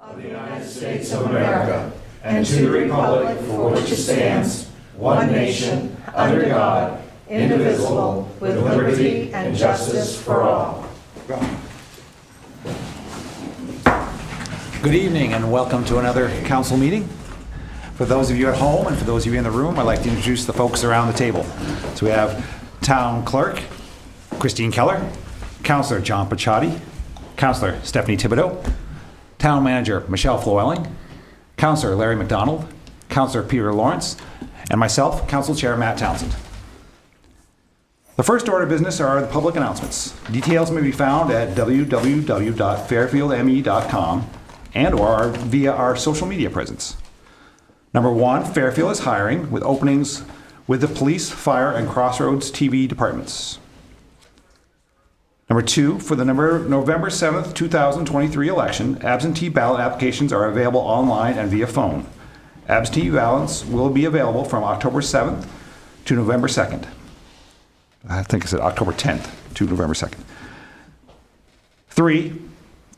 of the United States of America, and to the republic for which it stands, one nation, under God, indivisible, with liberty and justice for all. Good evening and welcome to another council meeting. For those of you at home and for those of you in the room, I'd like to introduce the folks around the table. So we have Town Clerk Christine Keller, Councillor John Paciotti, Councillor Stephanie Thibodeau, Town Manager Michelle Flewelling, Councillor Larry McDonald, Councillor Peter Lawrence, and myself, Council Chair Matt Townsend. The first order of business are the public announcements. Details may be found at www.fairfieldme.com and/or via our social media presence. Number one, Fairfield is hiring with openings with the police, fire, and Crossroads TV departments. Number two, for the November 7th, 2023 election, absentee ballot applications are available online and via phone. Absentee ballots will be available from October 7th to November 2nd. I think I said October 10th to November 2nd. Three,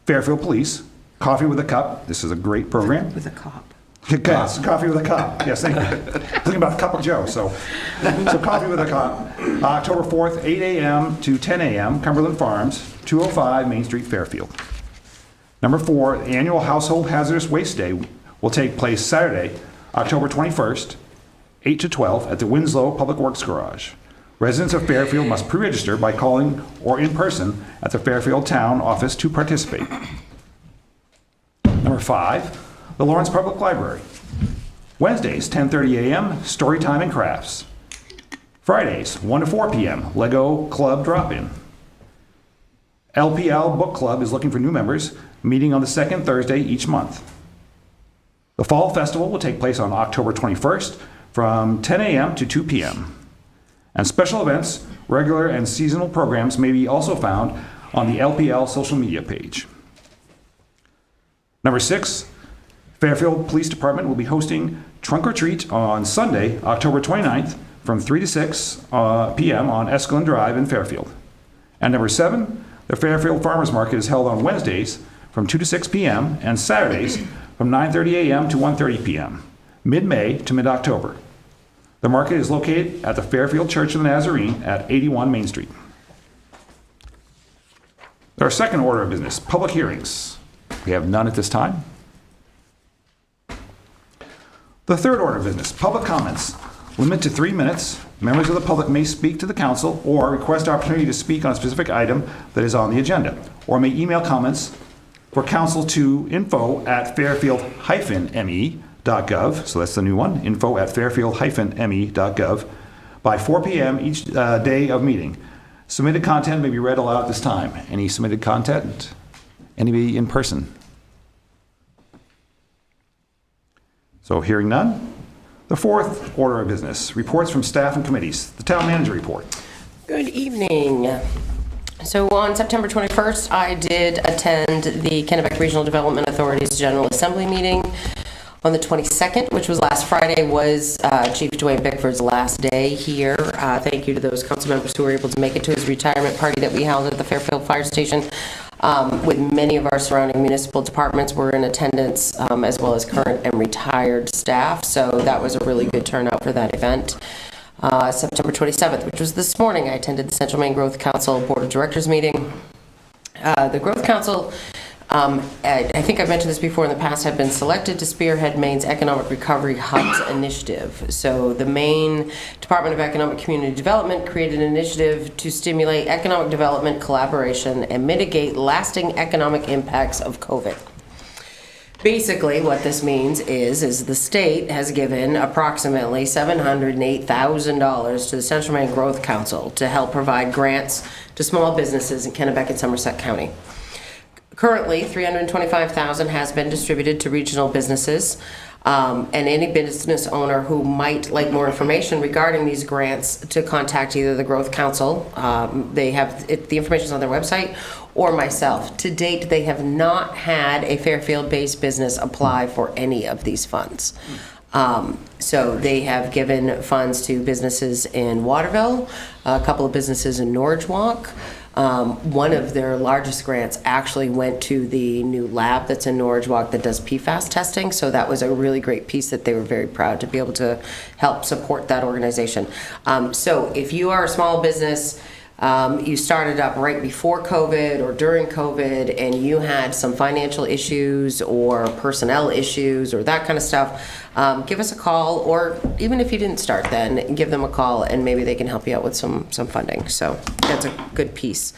Fairfield Police, Coffee with a Cup. This is a great program. With a cop. Yes, Coffee with a Cup. Yes, thank you. Thinking about the Cup of Joe. So Coffee with a Cup. October 4th, 8 a.m. to 10 a.m., Cumberland Farms, 205 Main Street, Fairfield. Number four, annual Household Hazardous Waste Day will take place Saturday, October 21st, 8 to 12 at the Winslow Public Works Garage. Residents of Fairfield must pre-register by calling or in person at the Fairfield Town Office to participate. Number five, the Lawrence Public Library. Wednesdays, 10:30 a.m., story time and crafts. Fridays, 1 to 4 p.m., Lego Club drop-in. LPL Book Club is looking for new members, meeting on the second Thursday each month. The Fall Festival will take place on October 21st from 10 a.m. to 2 p.m. And special events, regular and seasonal programs may be also found on the LPL social media page. Number six, Fairfield Police Department will be hosting Trunk or Treat on Sunday, October 29th from 3 to 6 p.m. on Escalon Drive in Fairfield. And number seven, the Fairfield Farmers Market is held on Wednesdays from 2 to 6 p.m. and Saturdays from 9:30 a.m. to 1:30 p.m., mid-May to mid-October. The market is located at the Fairfield Church of the Nazarene at 81 Main Street. Our second order of business, public hearings. We have none at this time. The third order of business, public comments. Limit to 3 minutes. Members of the public may speak to the council or request opportunity to speak on a specific item that is on the agenda, or may email comments for council to info@fairfield-me.gov. So that's the new one, info@fairfield-me.gov by 4 p.m. each day of meeting. Submitted content may be read aloud at this time. Any submitted content? Anybody in person? So hearing none. The fourth order of business, reports from staff and committees. The town manager report. Good evening. So on September 21st, I did attend the Kennebec Regional Development Authority's General Assembly meeting. On the 22nd, which was last Friday, was Chief Dwayne Bickford's last day here. Thank you to those council members who were able to make it to his retirement party that we held at the Fairfield Fire Station. With many of our surrounding municipal departments were in attendance, as well as current and retired staff. So that was a really good turnout for that event. September 27th, which was this morning, I attended the Central Maine Growth Council Board of Directors meeting. The Growth Council, I think I've mentioned this before in the past, have been selected to spearhead Maine's Economic Recovery Hubs initiative. So the Maine Department of Economic Community Development created an initiative to stimulate economic development, collaboration, and mitigate lasting economic impacts of COVID. Basically, what this means is the state has given approximately $708,000 to the Central Maine Growth Council to help provide grants to small businesses in Kennebec and Somerset County. Currently, $325,000 has been distributed to regional businesses, and any business owner who might like more information regarding these grants to contact either the Growth Council, they have the information on their website, or myself. To date, they have not had a Fairfield-based business apply for any of these funds. So they have given funds to businesses in Waterville, a couple of businesses in Norridgewock, One of their largest grants actually went to the new lab that's in Norwich Walk that does PFAS testing. So that was a really great piece that they were very proud to be able to help support that organization. So if you are a small business, you started up right before COVID or during COVID, and you had some financial issues or personnel issues or that kind of stuff, give us a call, or even if you didn't start then, give them a call and maybe they can help you out with some funding. So that's a good piece.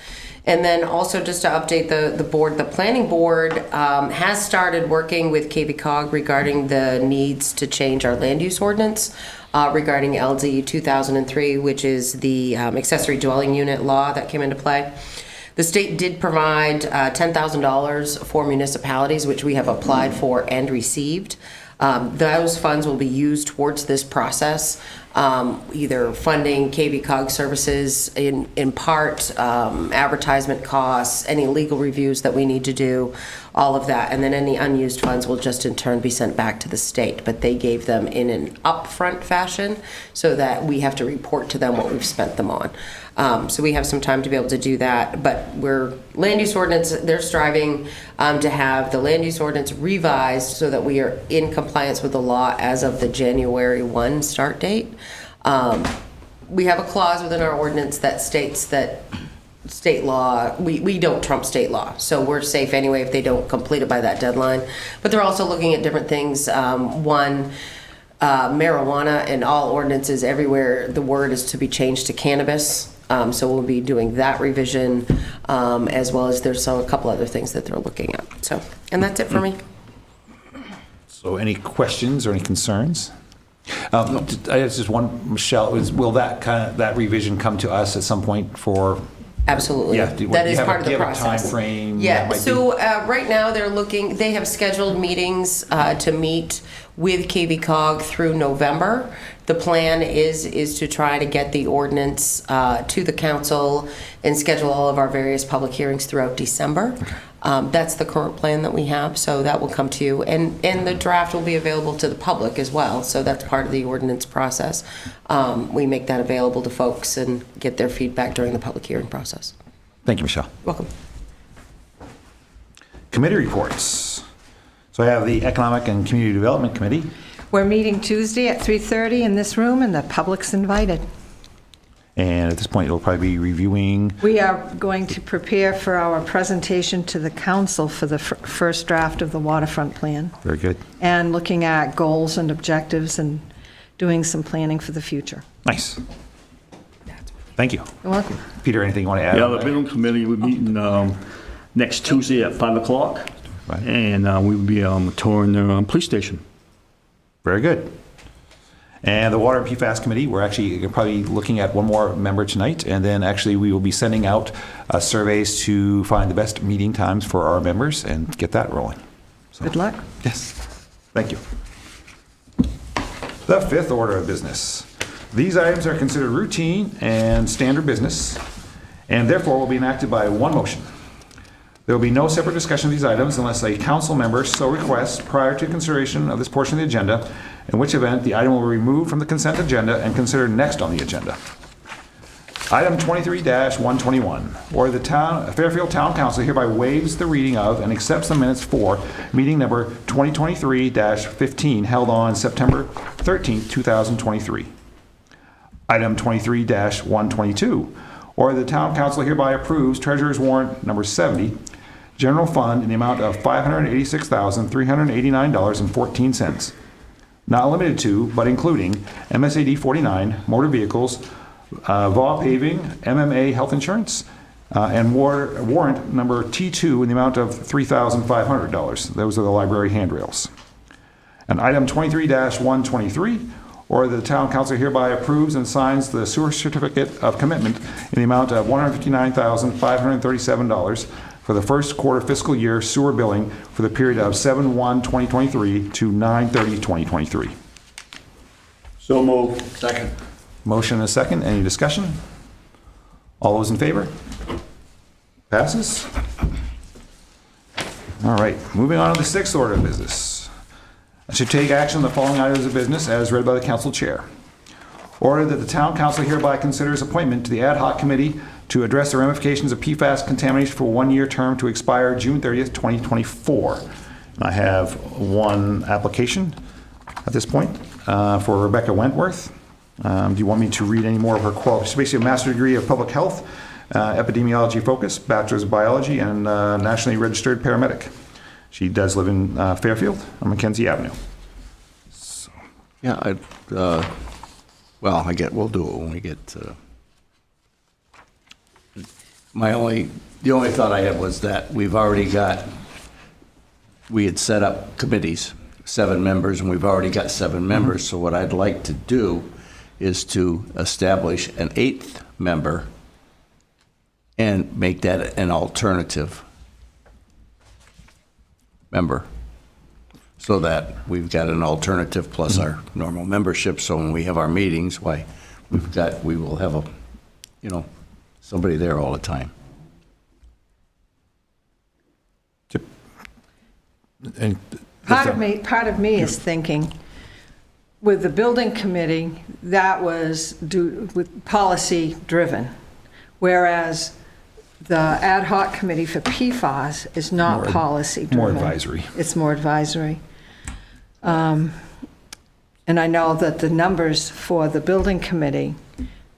And then also just to update the board, the planning board has started working with KVCOG regarding the needs to change our land use ordinance regarding LD 2003, which is the accessory dwelling unit law that came into play. The state did provide $10,000 for municipalities, which we have applied for and received. Those funds will be used towards this process, either funding KVCOG services in part, advertisement costs, any legal reviews that we need to do, all of that. And then any unused funds will just in turn be sent back to the state, but they gave them in an upfront fashion so that we have to report to them what we've spent them on. So we have some time to be able to do that, but land use ordinance, they're striving to have the land use ordinance revised so that we are in compliance with the law as of the January 1 start date. We have a clause within our ordinance that states that state law, we don't trump state law, so we're safe anyway if they don't complete it by that deadline. But they're also looking at different things. One, marijuana in all ordinances everywhere, the word is to be changed to cannabis. So we'll be doing that revision, as well as there's a couple other things that they're looking at. So, and that's it for me. So any questions or any concerns? I have just one, Michelle, will that revision come to us at some point for? Absolutely. Yeah, that is part of the process. Do you have a time frame? Yeah, so right now they have scheduled meetings to meet with KVCOG through November. The plan is to try to get the ordinance to the council and schedule all of our various public hearings throughout December. That's the current plan that we have, so that will come to you. And the draft will be available to the public as well, so that's part of the ordinance process. We make that available to folks and get their feedback during the public hearing process. Thank you, Michelle. Welcome. Committee reports. So I have the Economic and Community Development Committee. We're meeting Tuesday at 3:30 in this room, and the public's invited. And at this point, you'll probably be reviewing. We are going to prepare for our presentation to the council for the first draft of the waterfront plan, Very good. and looking at goals and objectives and doing some planning for the future. Nice. Thank you. You're welcome. Peter, anything you want to add? Yeah, the building committee, we're meeting next Tuesday at 5 o'clock, Right. and we'll be touring the police station. Very good. And the Water and PFAS Committee, we're actually probably looking at one more member tonight, and then actually we will be sending out surveys to find the best meeting times for our members and get that rolling. So, Good luck. yes, thank you. The fifth order of business. These items are considered routine and standard business, and therefore will be enacted by one motion. There will be no separate discussion of these items unless a council member so requests prior to consideration of this portion of the agenda, in which event the item will be removed from the consent agenda and considered next on the agenda. Item 23-121, or the Fairfield Town Council hereby waives the reading of and accepts the minutes for meeting number 2023-15 held on September 13, 2023. Item 23-122, or the Town Council hereby approves Treasurer's Warrant number 70, General Fund in the amount of $586,389.14, not limited to, but including MSAD 49, motor vehicles, VAW paving, MMA health insurance, and warrant number T2 in the amount of $3,500. Those are the library handrails. And item 23-123, or the Town Council hereby approves and signs the sewer certificate of commitment in the amount of $159,537 for the first quarter fiscal year sewer billing for the period of 7/1/2023 to 9/30/2023. So moved. Second. Motion and a second. Any discussion? All those in favor? Passes? All right, moving on to the sixth order of business. I should take action on the following items of business as read by the council chair. Order that the town council hereby considers appointment to the ad hoc committee to address the ramifications of PFAS contamination for a one-year term to expire June 30th, 2024. And I have one application at this point for Rebecca Wentworth. Do you want me to read any more of her qualifications? She's basically a master's degree of public health, epidemiology focus, bachelor's of biology, and nationally registered paramedic. She does live in Fairfield on Mackenzie Avenue. Yeah, well, we'll do it when we get to... The only thought I had was that we had set up committees, 7 members, and we've already got 7 members. So what I'd like to do is to establish an 8th member and make that an alternative member, so that we've got an alternative plus our normal membership. So when we have our meetings, we will have somebody there all the time. And Part of me is thinking, with the building committee, that was with policy driven, whereas the ad hoc committee for PFAS is not policy driven. more advisory. It's more advisory. And I know that the numbers for the building committee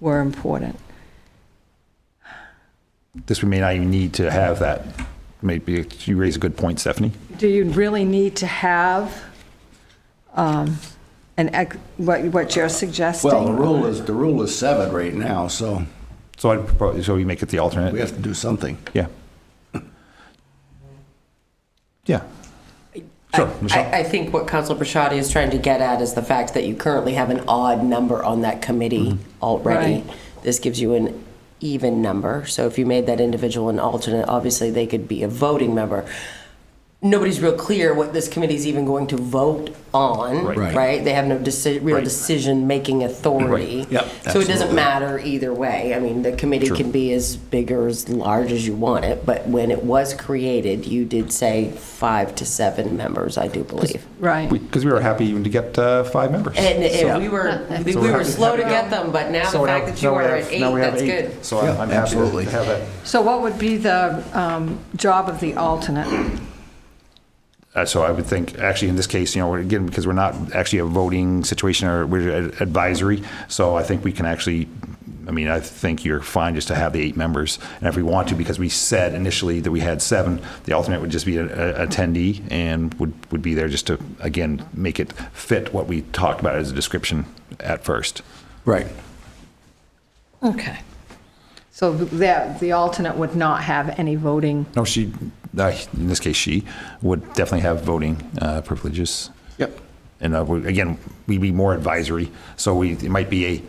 were important. This we may not even need to have that. Maybe you raise a good point, Stephanie. Do you really need to have what you're suggesting? Well, the rule is 7 right now, so So I'd propose, so we make it the alternate. we have to do something. Yeah. Yeah. Sure, Michelle. I think what Councilor Brashadi is trying to get at is the fact that you currently have an odd number on that committee already. Right. This gives you an even number. So if you made that individual an alternate, obviously they could be a voting member. Nobody's real clear what this committee is even going to vote on, Right. right? They have no real Right. decision-making authority. Right. Yep, So it doesn't absolutely. matter either way. I mean, the committee True. can be as big or as large as you want it, but when it was created, you did say 5 to 7 members, I do believe. Right. Because we were happy even to get 5 members. And So- we were So we we're were happy- slow to happy- get them, but now So the fact that you are at 8, now we have that's 8. good. So Yeah, I'm happy absolutely. to have that. So what would be the job of the alternate? So I would think, actually, in this case, again, because we're not actually a voting situation, or we're advisory, so I think we can actually, I think you're fine just to have the 8 members. And if we want to, because we said initially that we had 7, the alternate would just be an attendee and would be there just to, again, make it fit what we talked about as a description at first. Right. Okay. So the alternate would not have any voting. No, in this case, she would definitely have voting privileges. Yep. And again, we'd be more advisory, so it might be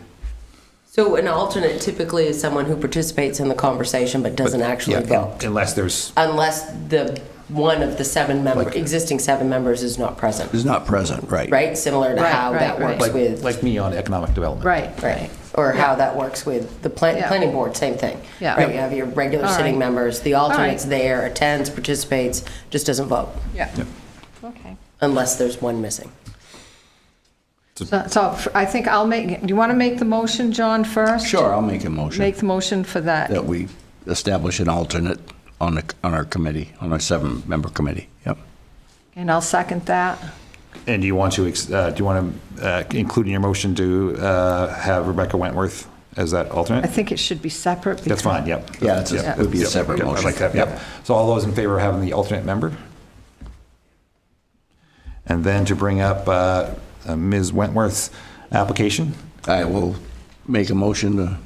So an alternate typically is someone who participates in the conversation but doesn't actually vote, unless there's, unless the one of the 7 existing 7 members is not present, Is not present, right? right? Similar to Right, how right, that right. works with like me on economic development. Right. or how that works with the Yeah. planning board, same thing. Yeah. Right, you have your regular All sitting right. members, the right. alternate's there, attends, participates, just doesn't vote, Yeah. Okay. unless there's one missing. So I think do you want to make the motion, John, first? Sure, I'll make a motion Make the motion for that. that we establish an alternate on our committee, on our 7-member committee. Yep. And I'll second that. And do you want to include in your motion to have Rebecca Wentworth as that I alternate? think it should be separate. That's fine, yep. Yeah, it would be a Yep, separate yep, motion. I like that, yep. So all those in favor of having the alternate member? And then to bring up Ms. Wentworth's application? I will make a motion to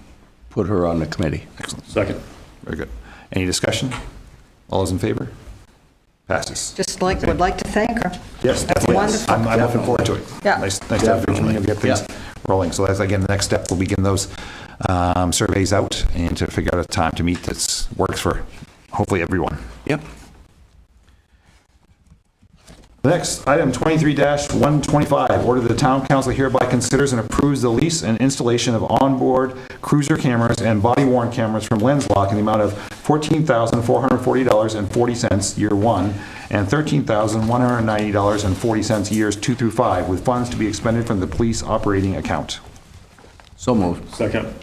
put her on the committee. Excellent. Second. Very good. Any discussion? All those in favor? Passes. Would like to thank her. Yes, definitely. wonderful. I'm looking forward to it. Yeah. Nice to have Definitely. get things Yeah. rolling. So that's, again, the next step, we'll begin those surveys out and to figure out a time to meet that works for hopefully everyone. Yep. The next, item 23-125, order the town council hereby considers and approves the lease and installation of onboard cruiser cameras and body-worn cameras from LensLock in the amount of $14,440.40 year 1 and $13,190.40 years 2 through 5, with funds to be expended from the police operating account. So moved. Second.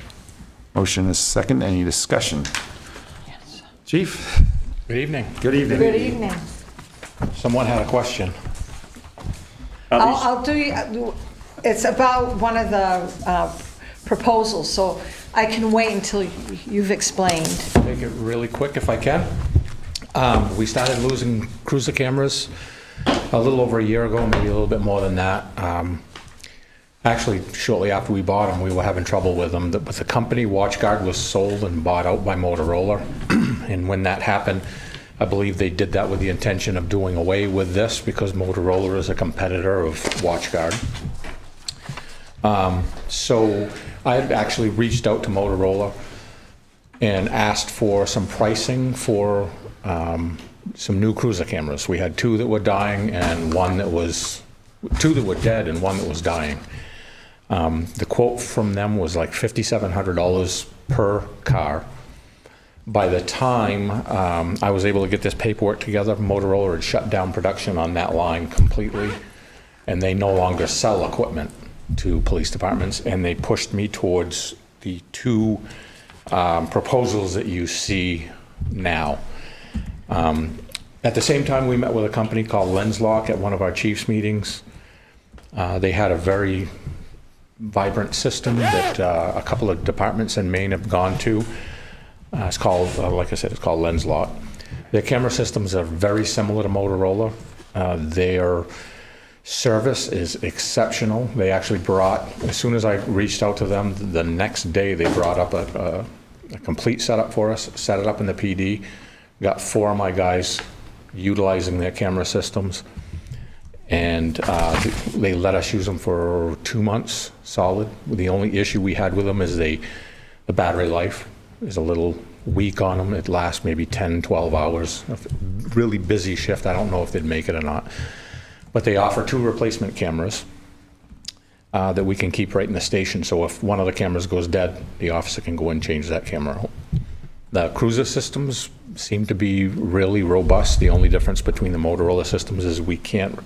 Motion is second. Any discussion? Chief? Good evening. Good evening. Good evening. Someone had a question. I'll do you, it's about one of the proposals, so I can wait until you've explained. Make it really quick if I can. We started losing cruiser cameras a little over a year ago, maybe a little bit more than that. Actually, shortly after we bought them, we were having trouble with them. But the company, WatchGuard, was sold and bought out by Motorola. And when that happened, I believe they did that with the intention of doing away with this because Motorola is a competitor of WatchGuard. So I had actually reached out to Motorola and asked for some pricing for some new cruiser cameras. We had two that were dying and two that were dead and one that was dying. The quote from them was like $5,700 per car. By the time I was able to get this paperwork together, Motorola had shut down production on that line completely, and they no longer sell equipment to police departments, and they pushed me towards the two proposals that you see now. At the same time, we met with a company called LensLock at one of our chiefs' meetings. They had a very vibrant system that a couple of departments in Maine have gone to. It's called, like I said, it's called LensLock. Their camera systems are very similar to Motorola. Their service is exceptional. They actually brought, as soon as I reached out to them, the next day they brought up a complete setup for us, set it up in the PD, got 4 of my guys utilizing their camera systems, and they let us use them for 2 months solid. The only issue we had with them is the battery life is a little weak on them. It lasts maybe 10, 12 hours. Really busy shift. I don't know if they'd make it or not. But they offer 2 replacement cameras that we can keep right in the station. So if one of the cameras goes dead, the officer can go and change that camera. The cruiser systems seem to be really robust. The only difference between the Motorola systems is we can't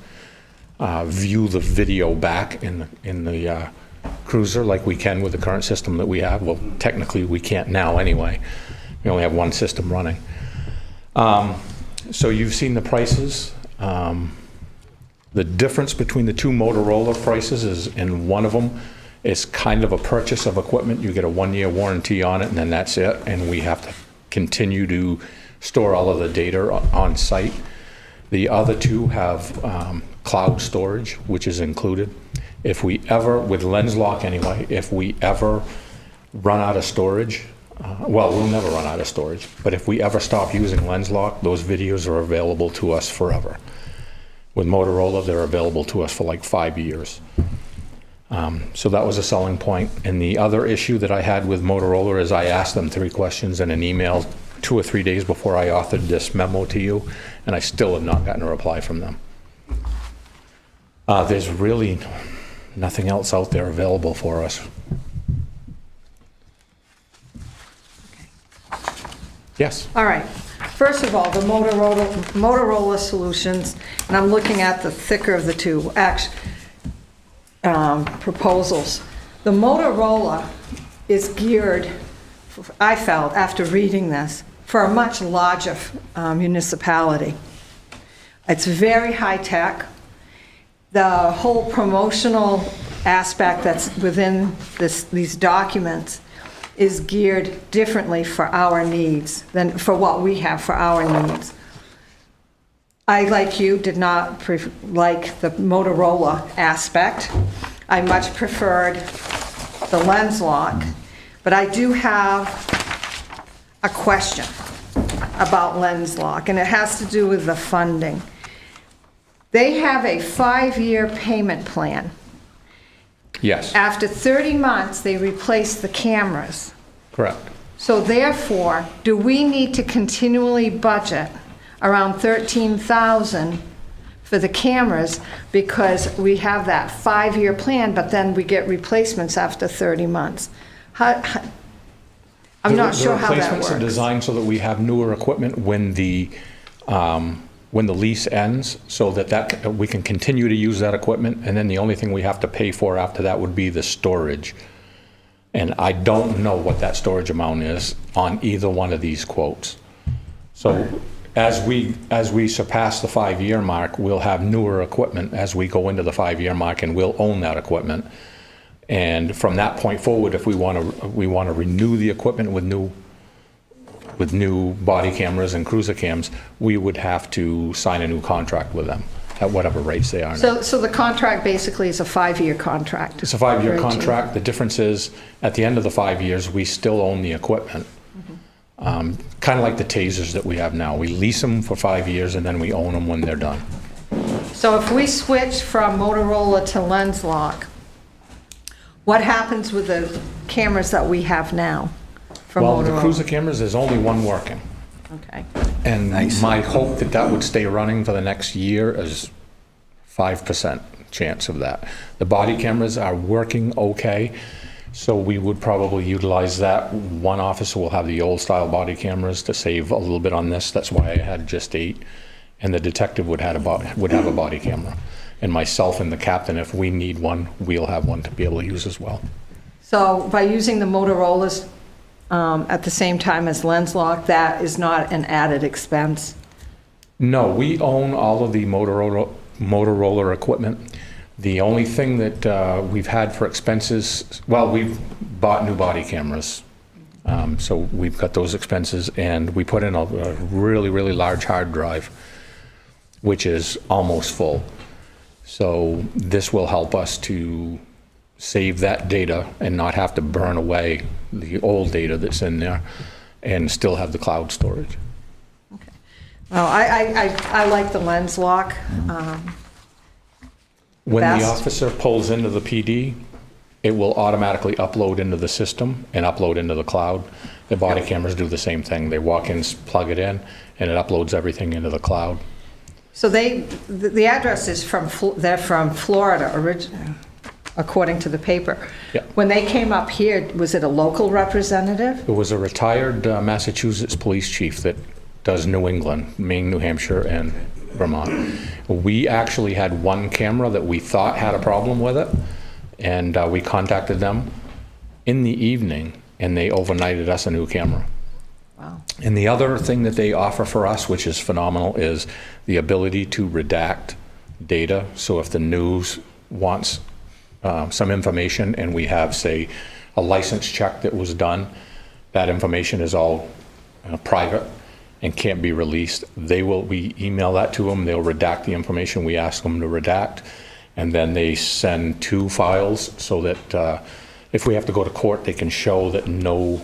view the video back in the cruiser like we can with the current system that we have. Well, technically we can't now anyway. We only have one system running. So you've seen the prices. The difference between the 2 Motorola prices is in one of them is kind of a purchase of equipment. You get a 1-year warranty on it and then that's it. And we have to continue to store all of the data on site. The other 2 have cloud storage, which is included. If we ever, with LensLock anyway, if we ever run out of storage, well, we'll never run out of storage, but if we ever stop using LensLock, those videos are available to us forever. With Motorola, they're available to us for like 5 years. So that was a selling point. And the other issue that I had with Motorola is I asked them 3 questions in an email 2 or 3 days before I authored this memo to you, and I still have not gotten a reply from them. There's really nothing else out there available for us. Yes? All right. First of all, the Motorola solutions, and I'm looking at the thicker of the 2 proposals. The Motorola is geared, I felt, after reading this, for a much larger municipality. It's very high-tech. The whole promotional aspect that's within these documents is geared differently for our needs than for what we have for our needs. I, like you, did not like the Motorola aspect. I much preferred the LensLock, but I do have a question about LensLock, and it has to do with the funding. They have a 5-year payment plan. Yes. After 30 months, they replace the cameras. Correct. So therefore, do we need to continually budget around $13,000 for the cameras because we have that 5-year plan, but then we get replacements after 30 months? I'm not sure how that The replacements are works. designed so that we have newer equipment when the lease ends, so that we can continue to use that equipment, and then the only thing we have to pay for after that would be the storage. And I don't know what that storage amount is on either one of these quotes. So as we surpass the 5-year mark, we'll have newer equipment as we go into the 5-year mark, and we'll own that equipment. And from that point forward, if we want to renew the equipment with new body cameras and cruiser cams, we would have to sign a new contract with them at whatever rates they are now. So the contract basically is a 5-year contract? It's a 5-year For 18. contract. The difference is, at the end of the 5 years, we still own the equipment. Kind of like the tasers that we have now. We lease them for 5 years, and then we own them when they're done. So if we switch from Motorola to lens lock, what happens with the cameras that we have now from Well, the Motorola? cruiser cameras, there's only one working. Okay. And my hope that would stay running for the next year is 5% chance of that. The body cameras are working okay, so we would probably utilize that. One officer will have the old style body cameras to save a little bit on this. That's why I had just 8. And the detective would have a body camera. And myself and the captain, if we need one, we'll have one to be able to use as well. So by using the Motorola's at the same time as lens lock, that is not an added expense? No, we own all of the Motorola equipment. The only thing that we've had for expenses, well, we've bought new body cameras. So we've got those expenses, and we put in a really, really large hard drive, which is almost full. So this will help us to save that data and not have to burn away the old data that's in there and still have the cloud storage. Okay. Well, I like the lens lock. When the Best. officer pulls into the PD, it will automatically upload into the system and upload into the cloud. The body cameras do the same thing. They walk in, plug it in, and it uploads everything into the cloud. So the address is they're from Florida originally, according to the paper. Yeah. When they came up here, was it a local representative? It was a retired Massachusetts police chief that does New England, Maine, New Hampshire, and Vermont. We actually had one camera that we thought had a problem with it, and we contacted them in the evening, and they overnighted us a new camera. Wow. And the other thing that they offer for us, which is phenomenal, is the ability to redact data. So if the news wants some information and we have, say, a license check that was done, that information is all private and can't be released. We email that to them, they'll redact the information we ask them to redact, and then they send 2 files so that if we have to go to court, they can show that no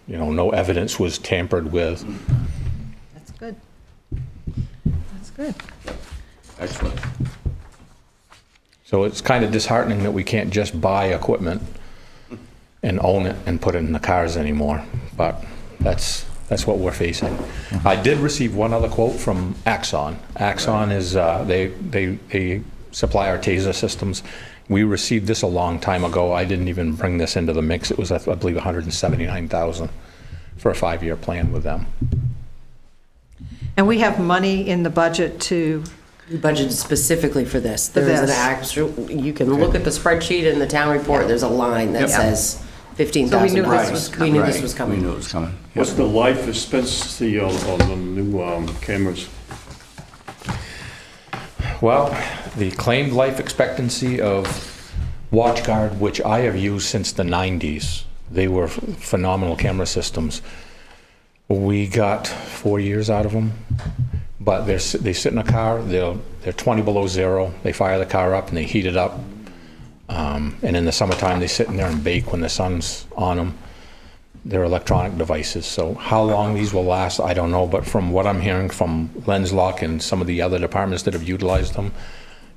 evidence was tampered with. That's good. That's good. Excellent. So it's kind of disheartening that we can't just buy equipment and own it and put it in the cars anymore, but that's what we're facing. I did receive one other quote from Axon. Axon is, they supply our taser systems. We received this a long time ago. I didn't even bring this into the mix. It was, I believe, $179,000 for a 5-year plan with them. And we have money in the budget to, We budgeted specifically for this. For There's an this. actual, you can look at the spreadsheet in the town report, there's a line that Yep. says So we $15,000. knew this was We knew Right. this was coming. We knew it was coming. What's the life expectancy on the new cameras? Well, the claimed life expectancy of WatchGuard, which I have used since the 90s, they were phenomenal camera systems. We got 4 years out of them, but they sit in a car, they're 20 below zero, they fire the car up and they heat it up. And in the summertime, they sit in there and bake when the sun's on them. They're electronic devices, so how long these will last, I don't know, but from what I'm hearing from LensLock and some of the other departments that have utilized them,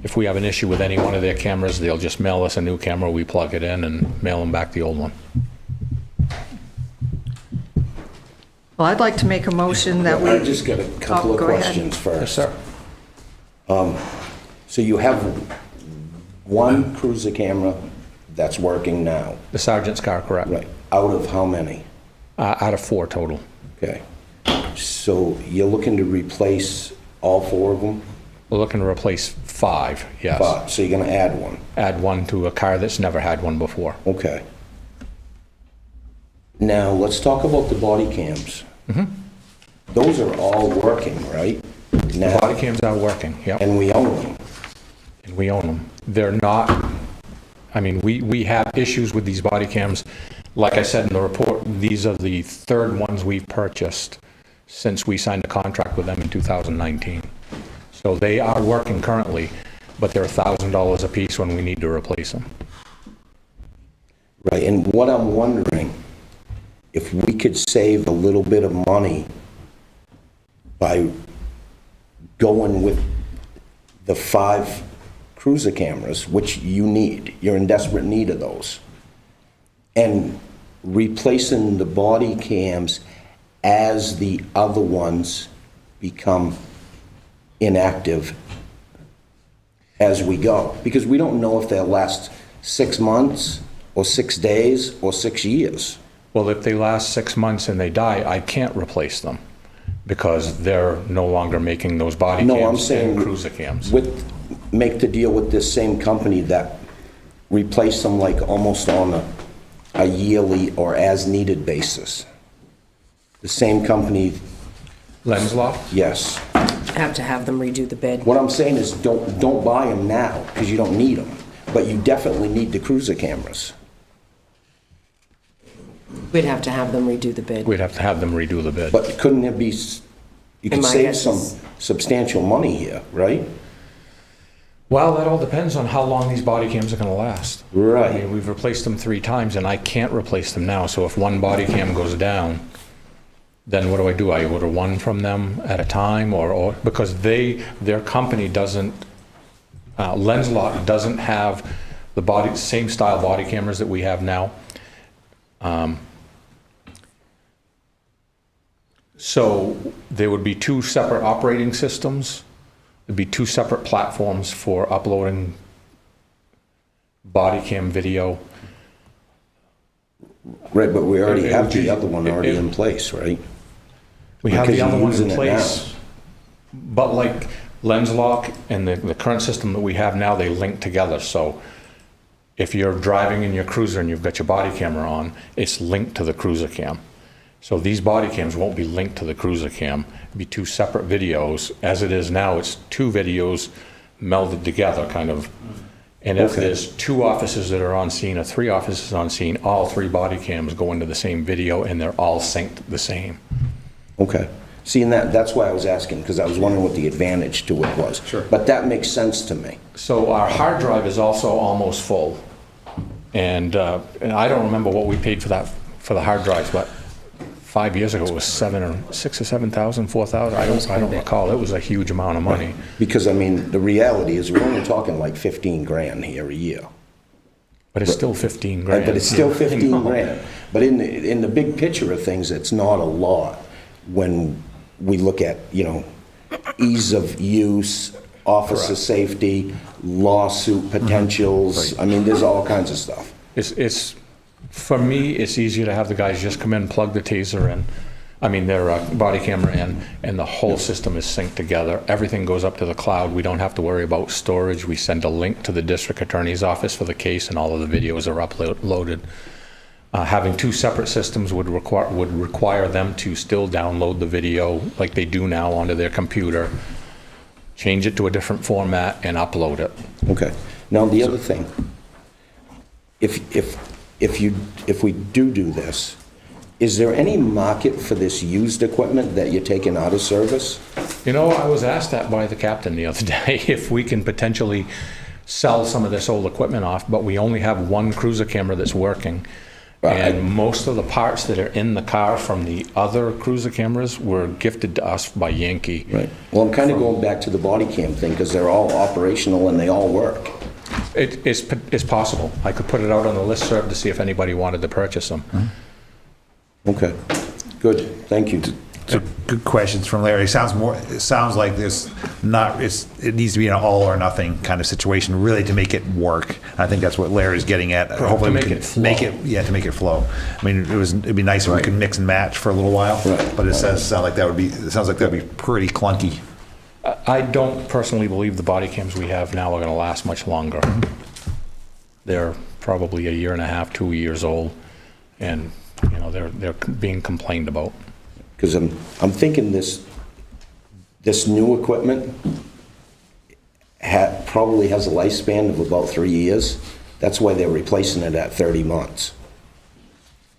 if we have an issue with any one of their cameras, they'll just mail us a new camera, we plug it in and mail them back the old one. well, I'd like to make a motion that we... I just got a couple of go ahead. questions first. Yes, sir. So you have one cruiser camera that's working now, The sergeant's car, correct? right? Out of how many? Out of 4 total. Okay. So you're looking to replace all 4 of them? We're looking to replace 5, yes. 5, so you're gonna add one? Add one to a car that's never had one before. Okay. Now, let's talk about the body cams. Those are all working, right? Now, Body cams are working, yep, and we own them. and we own them. They're not, I mean, we have issues with these body cams. Like I said in the report, these are the third ones we've purchased since we signed a contract with them in 2019. So they are working currently, but they're $1,000 a piece when we need to replace them. Right, and what I'm wondering, if we could save a little bit of money by going with the 5 cruiser cameras, which you need, you're in desperate need of those, and replacing the body cams as the other ones become inactive as we go. Because we don't know if they'll last 6 months, or 6 days, or 6 years. Well, if they last 6 months and they die, I can't replace them because they're no longer making those body No, I'm cams saying and cruiser cams. make the deal with this same company that replace them like almost on a yearly or as-needed basis. The same company, Lens lock? yes. Have to have them redo the bid. What I'm saying is don't buy them now because you don't need them, but you definitely need the cruiser cameras. We'd have to have them redo the bid. We'd have to have them redo the bid. But couldn't it be, you could And my save guess some is- substantial money here, right? Well, that all depends on how long these body cams are gonna last. I Right. mean, we've replaced them 3 times and I can't replace them now, so if one body cam goes down, then what do? I order one from them at a time or because their company doesn't, Lens Lock doesn't have the same style body cameras that we have now. So there would be 2 separate operating systems. There'd be 2 separate platforms for uploading body cam video. Right, but we already It have would the be- other one already it- in place, right? We have Because the other you're one in using it now. place, but like Lens Lock and the current system that we have now, they link together. So if you're driving in your cruiser and you've got your body camera on, it's linked to the cruiser cam. So these body cams won't be linked to the cruiser cam. It'd be 2 separate videos. As it is now, it's 2 videos melded together, kind of. And if Okay. there's 2 officers that are on scene or 3 officers on scene, all 3 body cams go into the same video and they're all synced the same. Okay. See, and that's why I was asking, because I was wondering what the advantage to it was. Sure. But that makes sense to me. So our hard drive is also almost full. And I don't remember what we paid for that, for the hard drives, but 5 years ago it was 6 or 7,000, 4,000. I don't recall. It was a huge amount of money. Because, I mean, the reality is we're only talking like 15 grand here a year. But it's still 15 Right, grand. but it's still I 15 know. grand. But in the big picture of things, it's not a lot when we look at, ease of use, officer safety, lawsuit potentials. I mean, there's all kinds of stuff. For me, it's easier to have the guys just come in, plug the taser in, their body camera in, and the whole system is synced together. Everything goes up to the cloud. We don't have to worry about storage. We send a link to the district attorney's office for the case, and all of the videos are uploaded. Having 2 separate systems would require them to still download the video like they do now onto their computer, change it to a different format, and upload it. Okay. Now, the other thing, if we do this, is there any market for this used equipment that you're taking out of service? I was asked that by the captain the other day, if we can potentially sell some of this old equipment off, but we only have 1 cruiser camera that's working. Right. And most of the parts that are in the car from the other cruiser cameras were gifted to us by Yankee. Right. Well, I'm kind of going back to the body cam thing, because they're all operational and they all work. It's possible. I could put it out on the listserv to see if anybody wanted to purchase them. Okay, good, thank you. So good questions from Larry. It sounds like this it needs to be an all or nothing kind of situation really to make it work. I think that's what Larry's getting at. Hopefully to we make can it flow. to make it flow. I mean, it'd be nice if we could mix and match for a little while, Right. but it sounds like that'd be pretty clunky. I don't personally believe the body cams we have now are going to last much longer. They're probably 1.5 years, 2 years old, and they're being complained about. Because I'm thinking this new equipment probably has a lifespan of about 3 years. That's why they're replacing it at 30 months.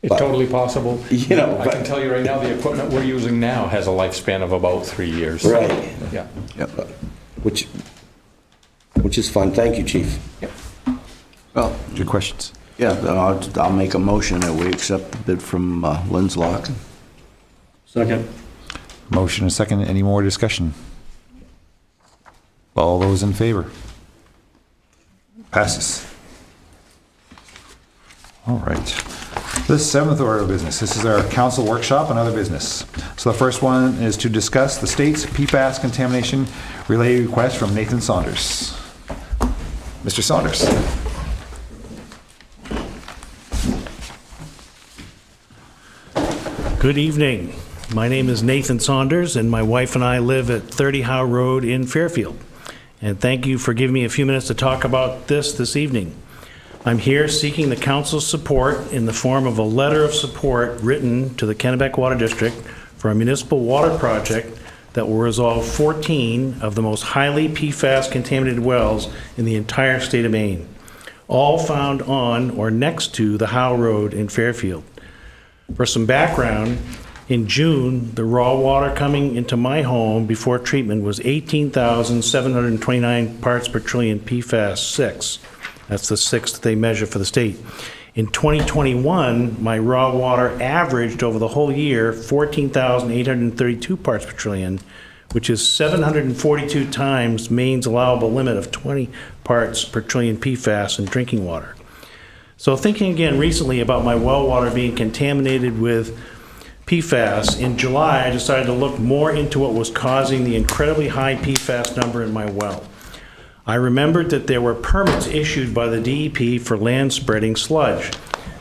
It's But- totally possible. You know, I but- can tell you right now, the equipment we're using now has a lifespan of about 3 years. Right. Yeah. Which is fun. Thank you, Chief. Well, Good questions. yeah, then I'll make a motion that we accept the bid from Linslock. Second. Motion and second. Any more discussion? All those in favor? Passes. All right. The seventh order of business. This is our council workshop and other business. So the first one is to discuss the state's PFAS contamination related request from Nathan Saunders. Mr. Saunders. Good evening. My name is Nathan Saunders, and my wife and I live at 30 Howe Road in Fairfield. And thank you for giving me a few minutes to talk about this evening. I'm here seeking the council's support in the form of a letter of support written to the Kennebec Water District for a municipal water project that will resolve 14 of the most highly PFAS contaminated wells in the entire state of Maine, all found on or next to the Howe Road in Fairfield. For some background, in June, the raw water coming into my home before treatment was 18,729 parts per trillion PFAS 6. That's the 6 that they measure for the state. In 2021, my raw water averaged over the whole year 14,832 parts per trillion, which is 742 times Maine's allowable limit of 20 parts per trillion PFAS in drinking water. So thinking again recently about my well water being contaminated with PFAS, in July I decided to look more into what was causing the incredibly high PFAS number in my well. I remembered that there were permits issued by the DEP for land spreading sludge.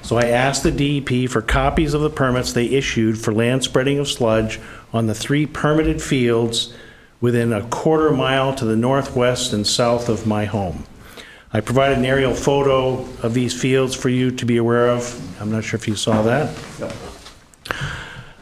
So I asked the DEP for copies of the permits they issued for land spreading of sludge on the 3 permitted fields within a quarter mile to the northwest and south of my home. I provided an aerial photo of these fields for you to be aware of. I'm not sure if you saw that.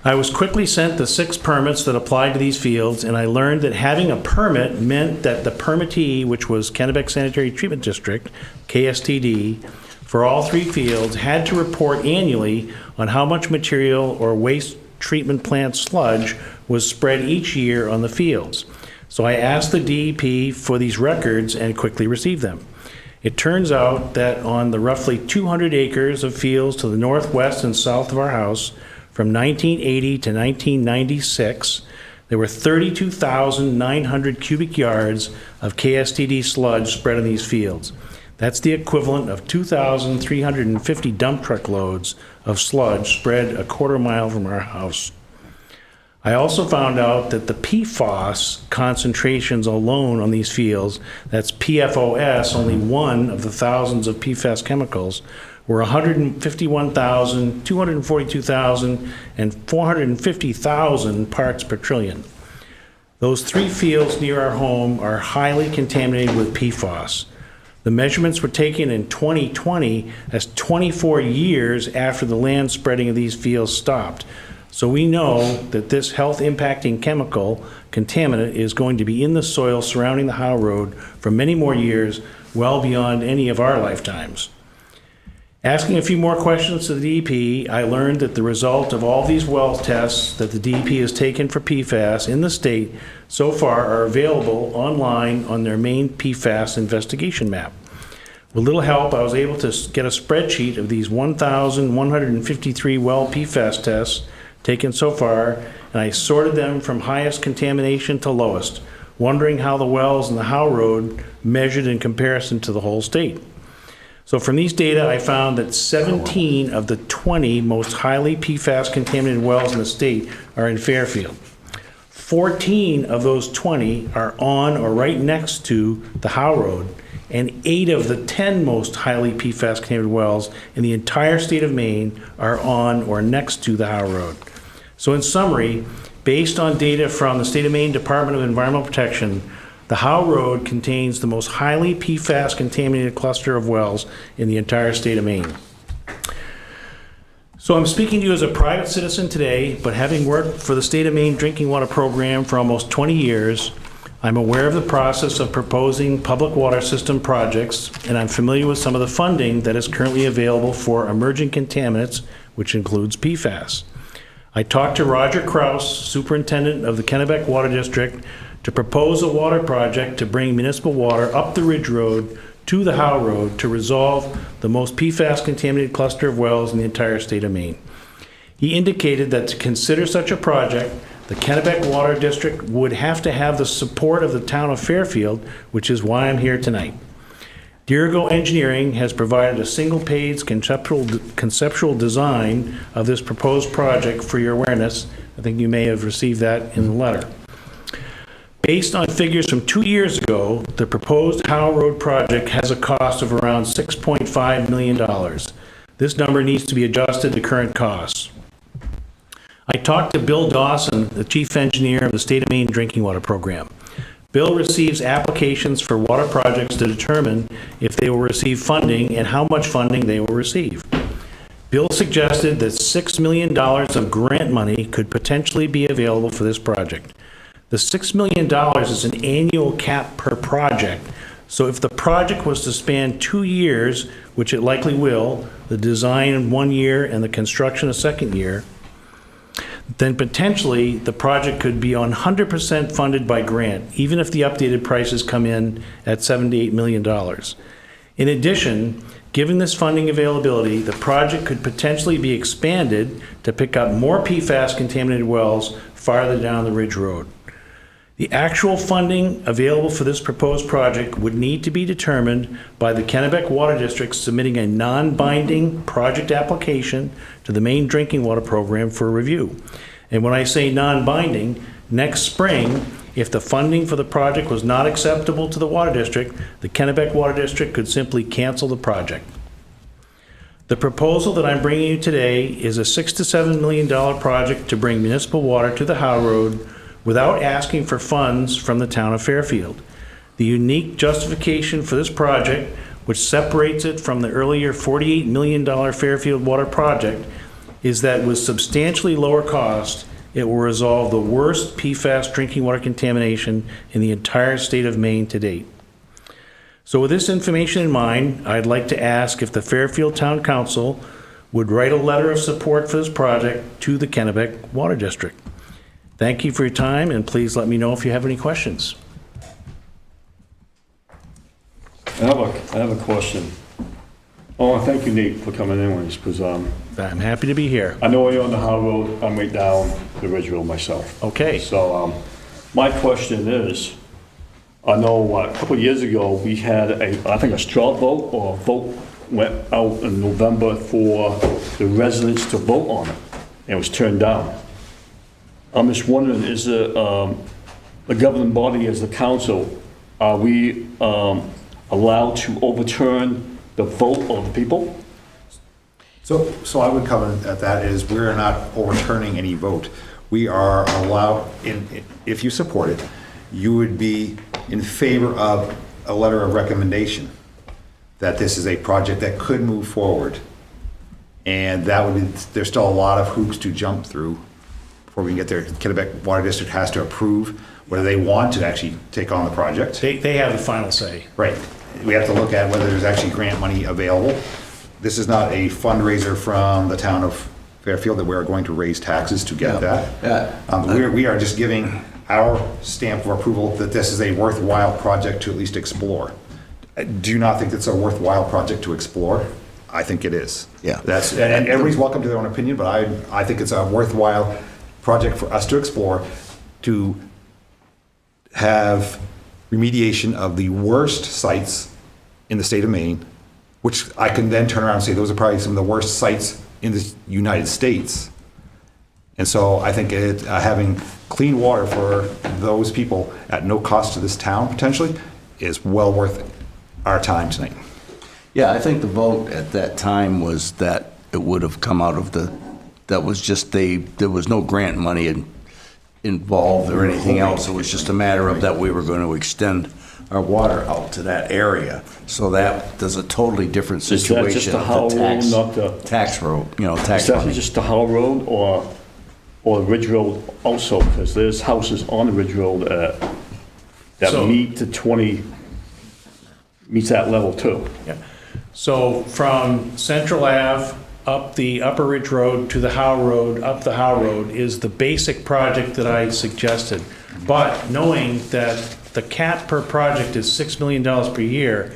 I was quickly sent the 6 permits that applied to these fields, and I learned that having a permit meant that the permittee, which was Kennebec Sanitary Treatment District, KSTD, for all 3 fields, had to report annually on how much material or waste treatment plant sludge was spread each year on the fields. So I asked the DEP for these records and quickly received them. It turns out that on the roughly 200 acres of fields to the northwest and south of our house, from 1980 to 1996, there were 32,900 cubic yards of KSTD sludge spread on these fields. That's the equivalent of 2,350 dump truck loads of sludge spread a quarter mile from our house. I also found out that the PFAS concentrations alone on these fields, that's PFOS, only one of the thousands of PFAS chemicals, were 151,000, 242,000, and 450,000 parts per trillion. Those 3 fields near our home are highly contaminated with PFAS. The measurements were taken in 2020, as 24 years after the land spreading of these fields stopped. So we know that this health-impacting chemical contaminant is going to be in the soil surrounding the Howe Road for many more years, well beyond any of our lifetimes. Asking a few more questions to the DEP, I learned that the result of all these well tests that the DEP has taken for PFAS in the state so far are available online on their main PFAS investigation map. With little help, I was able to get a spreadsheet of these 1,153 well PFAS tests taken so far, and I sorted them from highest contamination to lowest, wondering how the wells in the Howe Road measured in comparison to the whole state. So from these data, I found that 17 of the 20 most highly PFAS contaminated wells in the state are in Fairfield. 14 of those 20 are on or right next to the Howe Road, and 8 of the 10 most highly PFAS contaminated wells in the entire state of Maine are on or next to the Howe Road. So in summary, based on data from the State of Maine Department of Environmental Protection, the Howe Road contains the most highly PFAS contaminated cluster of wells in the entire state of Maine. So I'm speaking to you as a private citizen today, but having worked for the State of Maine Drinking Water Program for almost 20 years, I'm aware of the process of proposing public water system projects, and I'm familiar with some of the funding that is currently available for emerging contaminants, which includes PFAS. I talked to Roger Kraus, superintendent of the Kennebec Water District, to propose a water project to bring municipal water up the Ridge Road to the Howe Road to resolve the most PFAS-contaminated cluster of wells in the entire state of Maine. He indicated that to consider such a project, the Kennebec Water District would have to have the support of the town of Fairfield, which is why I'm here tonight. Dirigo Engineering has provided a single-page conceptual design of this proposed project for your awareness. I think you may have received that in the letter. Based on figures from 2 years ago, the proposed Howe Road project has a cost of around $6.5 million. This number needs to be adjusted to current costs. I talked to Bill Dawson, the chief engineer of the State of Maine Drinking Water Program. Bill receives applications for water projects to determine if they will receive funding and how much funding they will receive. Bill suggested that $6 million of grant money could potentially be available for this project. The $6 million is an annual cap per project, so if the project was to span 2 years, which it likely will, the design in 1 year and the construction a second year, then potentially the project could be 100% funded by grant, even if the updated prices come in at $7 to $8 million. In addition, given this funding availability, the project could potentially be expanded to pick up more PFAS-contaminated wells farther down the Ridge Road. The actual funding available for this proposed project would need to be determined by the Kennebec Water District submitting a non-binding project application to the Maine Drinking Water Program for review. And when I say non-binding, next spring, if the funding for the project was not acceptable to the Water District, the Kennebec Water District could simply cancel the project. The proposal that I'm bringing you today is a $6 to $7 million project to bring municipal water to the Howe Road without asking for funds from the town of Fairfield. The unique justification for this project, which separates it from the earlier $48 million Fairfield water project, is that with substantially lower cost, it will resolve the worst PFAS drinking water contamination in the entire state of Maine to date. So with this information in mind, I'd like to ask if the Fairfield Town Council would write a letter of support for this project to the Kennebec Water District. Thank you for your time, and please let me know if you have any questions. I have a question. Oh, thank you, Nate, for coming in with us, because I'm happy to be here. I know you're on the Howe Road. I'm right down the Ridge Road myself. Okay. So my question is, I know a couple of years ago, we had I think a straw vote or a vote went out in November for the residents to vote on it, and it was turned down. I'm just wondering, is the governing body as the council, are we allowed to overturn the vote of the people? So I would comment at that is we're not overturning any vote. We are allowed, if you support it, you would be in favor of a letter of recommendation that this is a project that could move forward. And that would be, there's still a lot of hoops to jump through before we can get there. Kennebec Water District has to approve whether they want to actually take on the project. They have the final say. Right. We have to look at whether there's actually grant money available. This is not a fundraiser from the town of Fairfield that we're going to raise taxes to get that. We are just giving our stamp of approval that this is a worthwhile project to at least explore. Do you not think it's a worthwhile project to explore? I think it is. Yeah. And everybody's welcome to their own opinion, but I think it's a worthwhile project for us to explore, to have remediation of the worst sites in the state of Maine, which I can then turn around and say those are probably some of the worst sites in the United States. And so I think having clean water for those people at no cost to this town potentially is well worth our time tonight. Yeah, I think the vote at that time was that it would have come out of there was no grant money involved or anything else. It was just a matter of that we were going to extend our water out to that area. So that, there's a totally different Is that situation. just the of Hollow Road, tax- not the, Tax road, tax is that money. just the Hollow Road or Ridge Road also? Because there's houses on the Ridge Road that So- meets that level too. Yeah. So from Central Ave up the Upper Ridge Road to the Howe Road, up the Howe Road is the basic project that I suggested. But knowing that the cap per project is $6 million per year,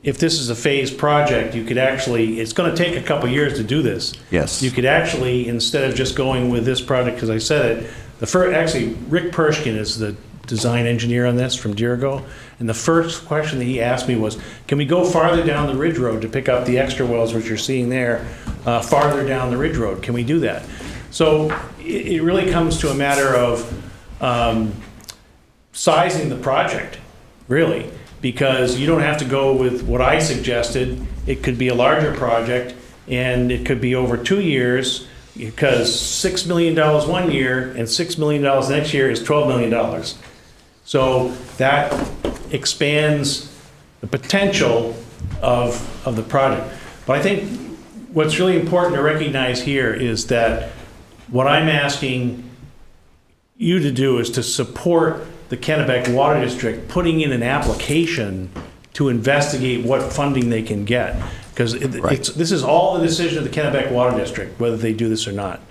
if this is a phased project, you could actually, it's gonna take a couple years to do this. Yes. You could actually, instead of just going with this project, because I said it, actually, Rick Pershkin is the design engineer on this from Dirigo, and the first question that he asked me was, can we go farther down the Ridge Road to pick up the extra wells, which you're seeing there, farther down the Ridge Road? Can we do that? So it really comes to a matter of sizing the project, really, because you don't have to go with what I suggested. It could be a larger project, and it could be over 2 years, because $6 million one year and $6 million next year is $12 million. So that expands the potential of the project. But I think what's really important to recognize here is that what I'm asking you to do is to support the Kennebec Water District putting in an application to investigate what funding they can get. Because this is all the decision of the Kennebec Water District, whether they do this or not.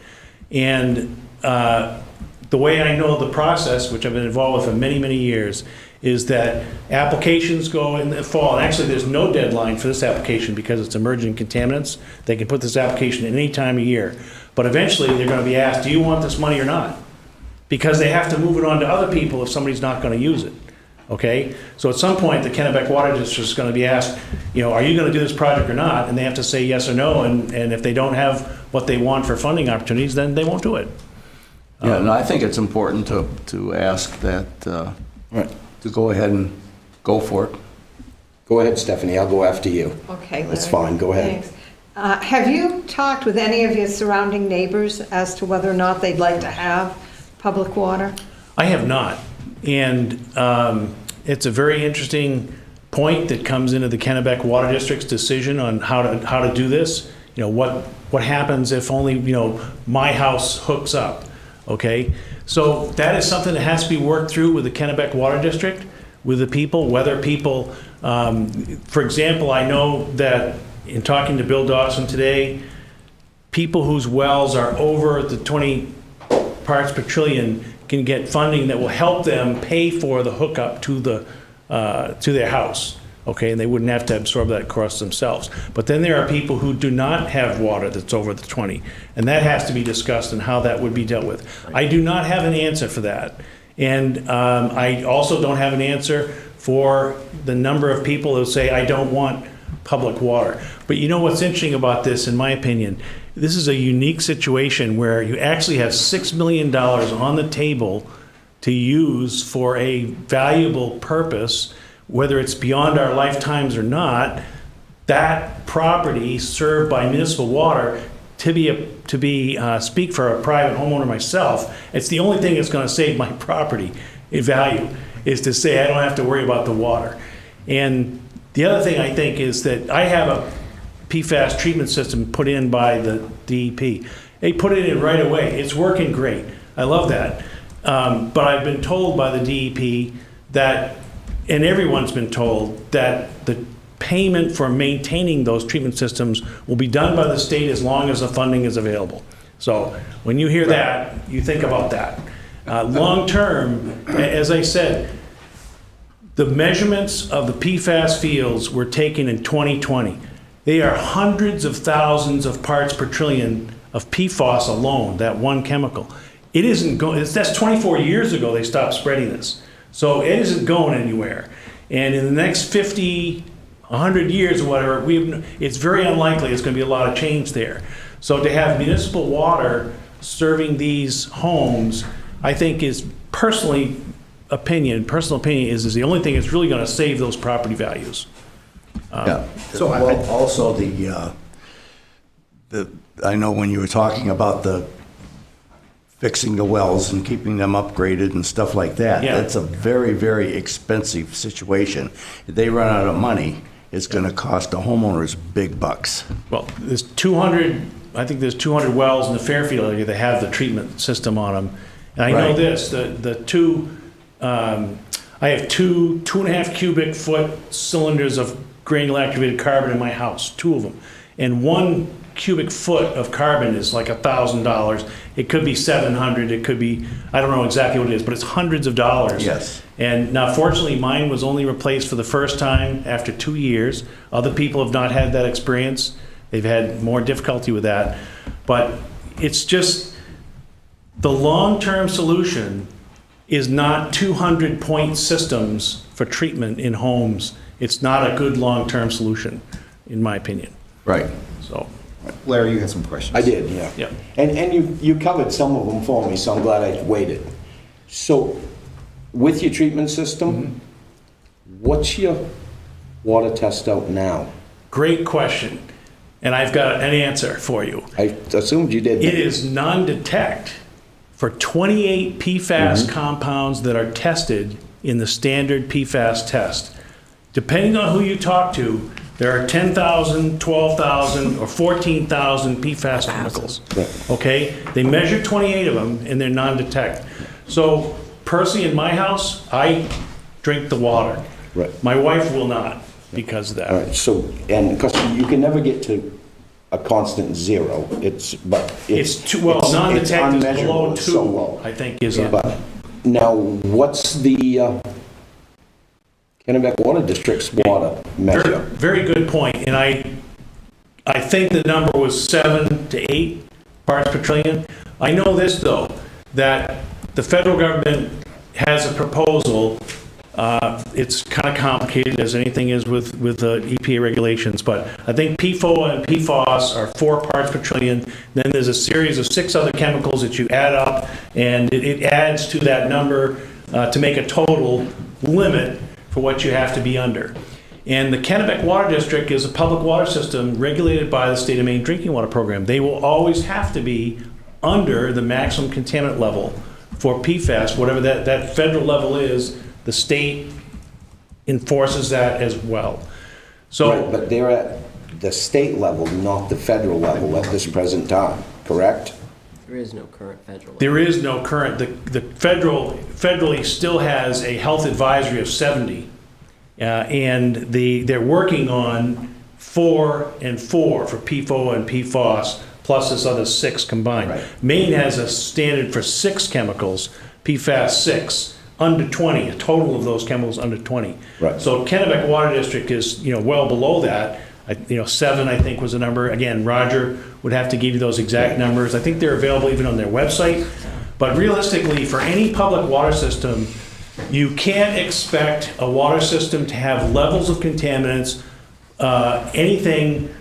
And the way I know the process, which I've been involved with for many, many years, is that applications go in the fall. And actually, there's no deadline for this application because it's emerging contaminants. They can put this application at any time of year. But eventually, they're going to be asked, do you want this money or not? Because they have to move it on to other people if somebody's not going to use it. Okay? So at some point, the Kennebec Water District is going to be asked, are you going to do this project or not? And they have to say yes or no. And if they don't have what they want for funding opportunities, then they won't do it. Yeah, and I think it's important to ask that, to go ahead and go for it. Go ahead, Stephanie, I'll go after you. Okay, That's Larry. fine, go ahead. Thanks. Have you talked with any of your surrounding neighbors as to whether or not they'd like to have public water? I have not. And it's a very interesting point that comes into the Kennebec Water District's decision on how to do this. What happens if only, my house hooks up, okay? So that is something that has to be worked through with the Kennebec Water District, with the people, whether people, for example, I know that in talking to Bill Dawson today, people whose wells are over the 20 parts per trillion can get funding that will help them pay for the hookup to their house, okay? And they wouldn't have to absorb that cost themselves. But then there are people who do not have water that's over the 20, and that has to be discussed and how that would be dealt with. I do not have an answer for that. And I also don't have an answer for the number of people who say, I don't want public water. But you know what's interesting about this, in my opinion? This is a unique situation where you actually have $6 million on the table to use for a valuable purpose, whether it's beyond our lifetimes or not. That property served by municipal water, speak for a private homeowner myself, it's the only thing that's going to save my property in value, is to say I don't have to worry about the water. And the other thing I think is that I have a PFAS treatment system put in by the DEP. They put it in right away. It's working great. I love that. But I've been told by the DEP that, and everyone's been told, that the payment for maintaining those treatment systems will be done by the state as long as the funding is available. So when you hear that, you think about that. Long term, as I said, the measurements of the PFAS fields were taken in 2020. They are hundreds of thousands of parts per trillion of PFAS alone, that one chemical. It isn't going, that's 24 years ago they stopped spreading this. So it isn't going anywhere. And in the next 50, 100 years or whatever, it's very unlikely it's going to be a lot of change there. So to have municipal water serving these homes, I think is personal opinion is the only thing that's really going to save those property values. Yeah. So also I know when you were talking about the fixing the wells and keeping them upgraded and stuff like that. Yeah. That's a very, very expensive situation. If they run out of money, it's going to cost the homeowners big bucks. Well, there's 200, I think there's 200 wells in the Fairfield area that have the treatment system on them. And I know Right. this, the two, I have two 2.5 cubic foot cylinders of granular activated carbon in my house, 2 of them. And 1 cubic foot of carbon is like $1,000. It could be 700, it could be, I don't know exactly what it is, but it's hundreds of dollars. Yes. And now fortunately, mine was only replaced for the first time after 2 years. Other people have not had that experience. They've had more difficulty with that. But it's just, the long-term solution is not 200-point systems for treatment in homes. It's not a good long-term solution, in my opinion. Right. So, Larry, you had some questions. I did, yeah. Yeah. And you covered some of them for me, so I'm glad I waited. So, with your treatment system, what's your water test out now? great question. And I've got an answer for you. I assumed you did. It is non-detect for 28 PFAS compounds that are tested in the standard PFAS test. Depending on who you talk to, there are 10,000, 12,000, or 14,000 PFAS chemicals. Right. Okay? They measure 28 of them, and they're non-detect. So personally, in my house, I drink the water. Right. My wife will not because of that. All right, so, and, because you can never get to a constant zero, It's too, well, it's non-detect is below unmeasurable, it's so 2, low. I think is it. But now, what's the Kennebec Water District's water measure? Very good point, and I think the number was 7 to 8 parts per trillion. I know this, though, that the federal government has a proposal. It's kind of complicated, as anything is with EPA regulations, but I think PFOA and PFAS are 4 parts per trillion. Then there's a series of 6 other chemicals that you add up, and it adds to that number to make a total limit for what you have to be under. And the Kennebec Water District is a public water system regulated by the State of Maine Drinking Water Program. They will always have to be under the maximum contaminant level for PFAS, whatever that federal level is. The state enforces that as well. So, Right, but they're at the state level, not the federal level at this present time, correct? There is no current federal. there is no current, the federally still has a health advisory of 70. And they're working on 4 and 4 for PFOA and PFOS, plus this other 6 combined. Right. Maine has a standard for 6 chemicals, PFAS 6, under 20, a total of those chemicals under 20. Right. So Kennebec Water District is, well below that. 7, I think, was the number. Again, Roger would have to give you those exact numbers. I think they're available even on their website. But realistically, for any public water system, you can't expect a water system to have levels of contaminants, anything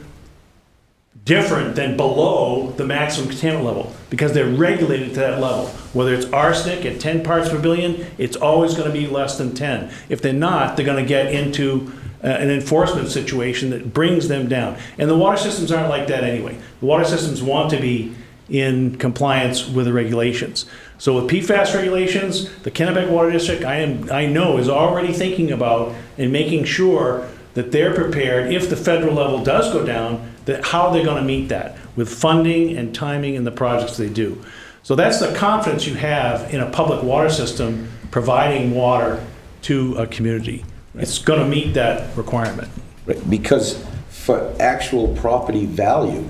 different than below the maximum contaminant level, because they're regulated to that level. Whether it's arsenic at 10 parts per billion, it's always going to be less than 10. If they're not, they're going to get into an enforcement situation that brings them down. And the water systems aren't like that anyway. The water systems want to be in compliance with the regulations. So with PFAS regulations, the Kennebec Water District, I know, is already thinking about and making sure that they're prepared, if the federal level does go down, that how they're going to meet that with funding and timing in the projects they do. So that's the confidence you have in a public water system providing water to a community. It's going to meet that requirement. Right, because for actual property value,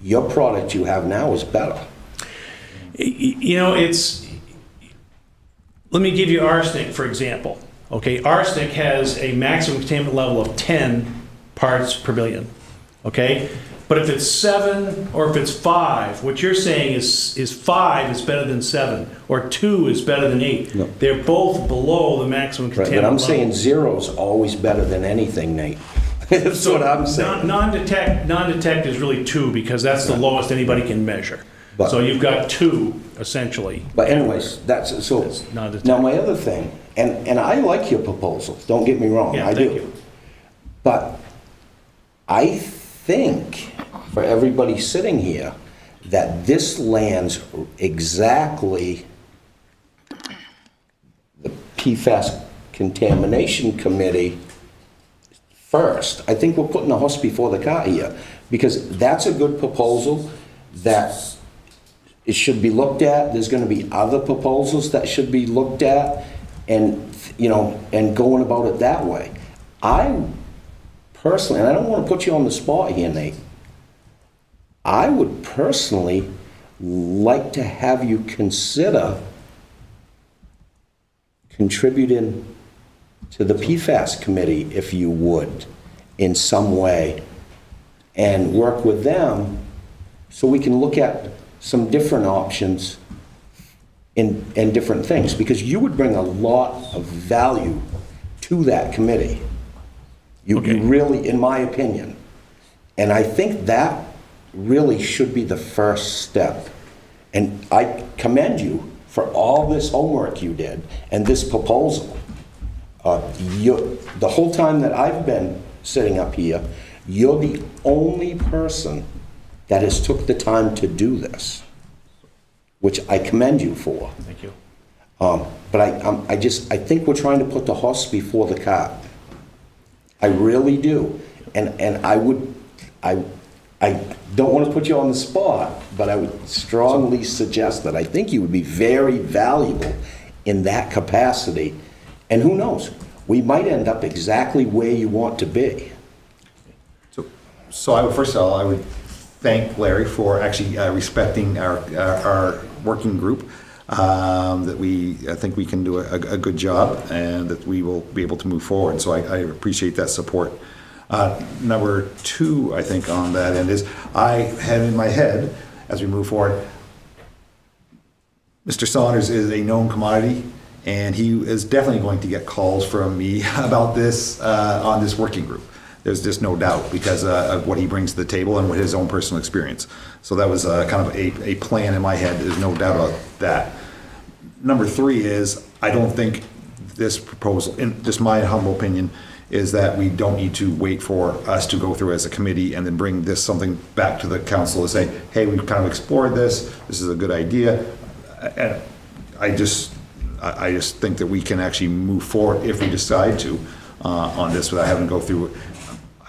your product you have now is better. Let me give you arsenic, for example. Okay, arsenic has a maximum contaminant level of 10 parts per billion. Okay, but if it's 7 or if it's 5, what you're saying is 5 is better than 7, or 2 is better than 8. No. They're both below the maximum contaminant Right, level. but I'm saying zero's always better than anything, Nate. That's what I'm saying. Non-detect is really 2, because that's the lowest anybody can measure. But- So you've got 2, essentially. But anyways, that's, so, That's not a- now my other thing, and I like your proposal, don't get me wrong, Yeah, I thank do. you. But I think, for everybody sitting here, that this lands exactly the PFAS contamination committee first. I think we're putting the horse before the cart here, because that's a good proposal that it should be looked at. There's gonna be other proposals that should be looked at, and, you know, and going about it that way. I personally, and I don't wanna put you on the spot here, Nate, I would personally like to have you consider contributing to the PFAS committee, if you would, in some way, and work with them so we can look at some different options in different things, because you would bring a lot of value to that committee. You really, in my opinion. And I think that really should be the first step. And I commend you for all this homework you did and this proposal. The whole time that I've been sitting up here, you're the only person that has took the time to do this, which I commend you for. Thank you. But I think we're trying to put the horse before the cart. I really do. And I don't want to put you on the spot, but I would strongly suggest that I think you would be very valuable in that capacity. And who knows, we might end up exactly where you want to be. So I would, first of all, I would thank Larry for actually respecting our working group, that I think we can do a good job, and that we will be able to move forward. So I appreciate that support. Number two, I think, on that end is, I had in my head, as we move forward, Mr. Saunders is a known commodity, and he is definitely going to get calls from me about this, on this working group. There's just no doubt, because of what he brings to the table and with his own personal experience. So that was kind of a plan in my head. There's no doubt about that. Number three is, I don't think this proposal, in just my humble opinion, is that we don't need to wait for us to go through as a committee and then bring this something back to the council to say, hey, we've kind of explored this is a good idea. And I just think that we can actually move forward if we decide to on this without having to go through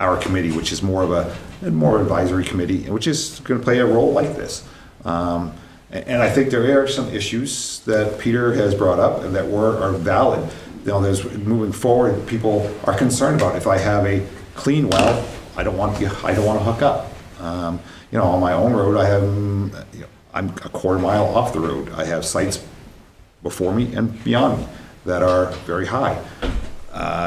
our committee, which is more of a more advisory committee, which is going to play a role like this. And I think there are some issues that Peter has brought up and that are valid. You know, there's moving forward, people are concerned about, if I have a clean well, I don't want to hook up. You know, on my own road, I'm a quarter mile off the road. I have sites before me and beyond me that are very high.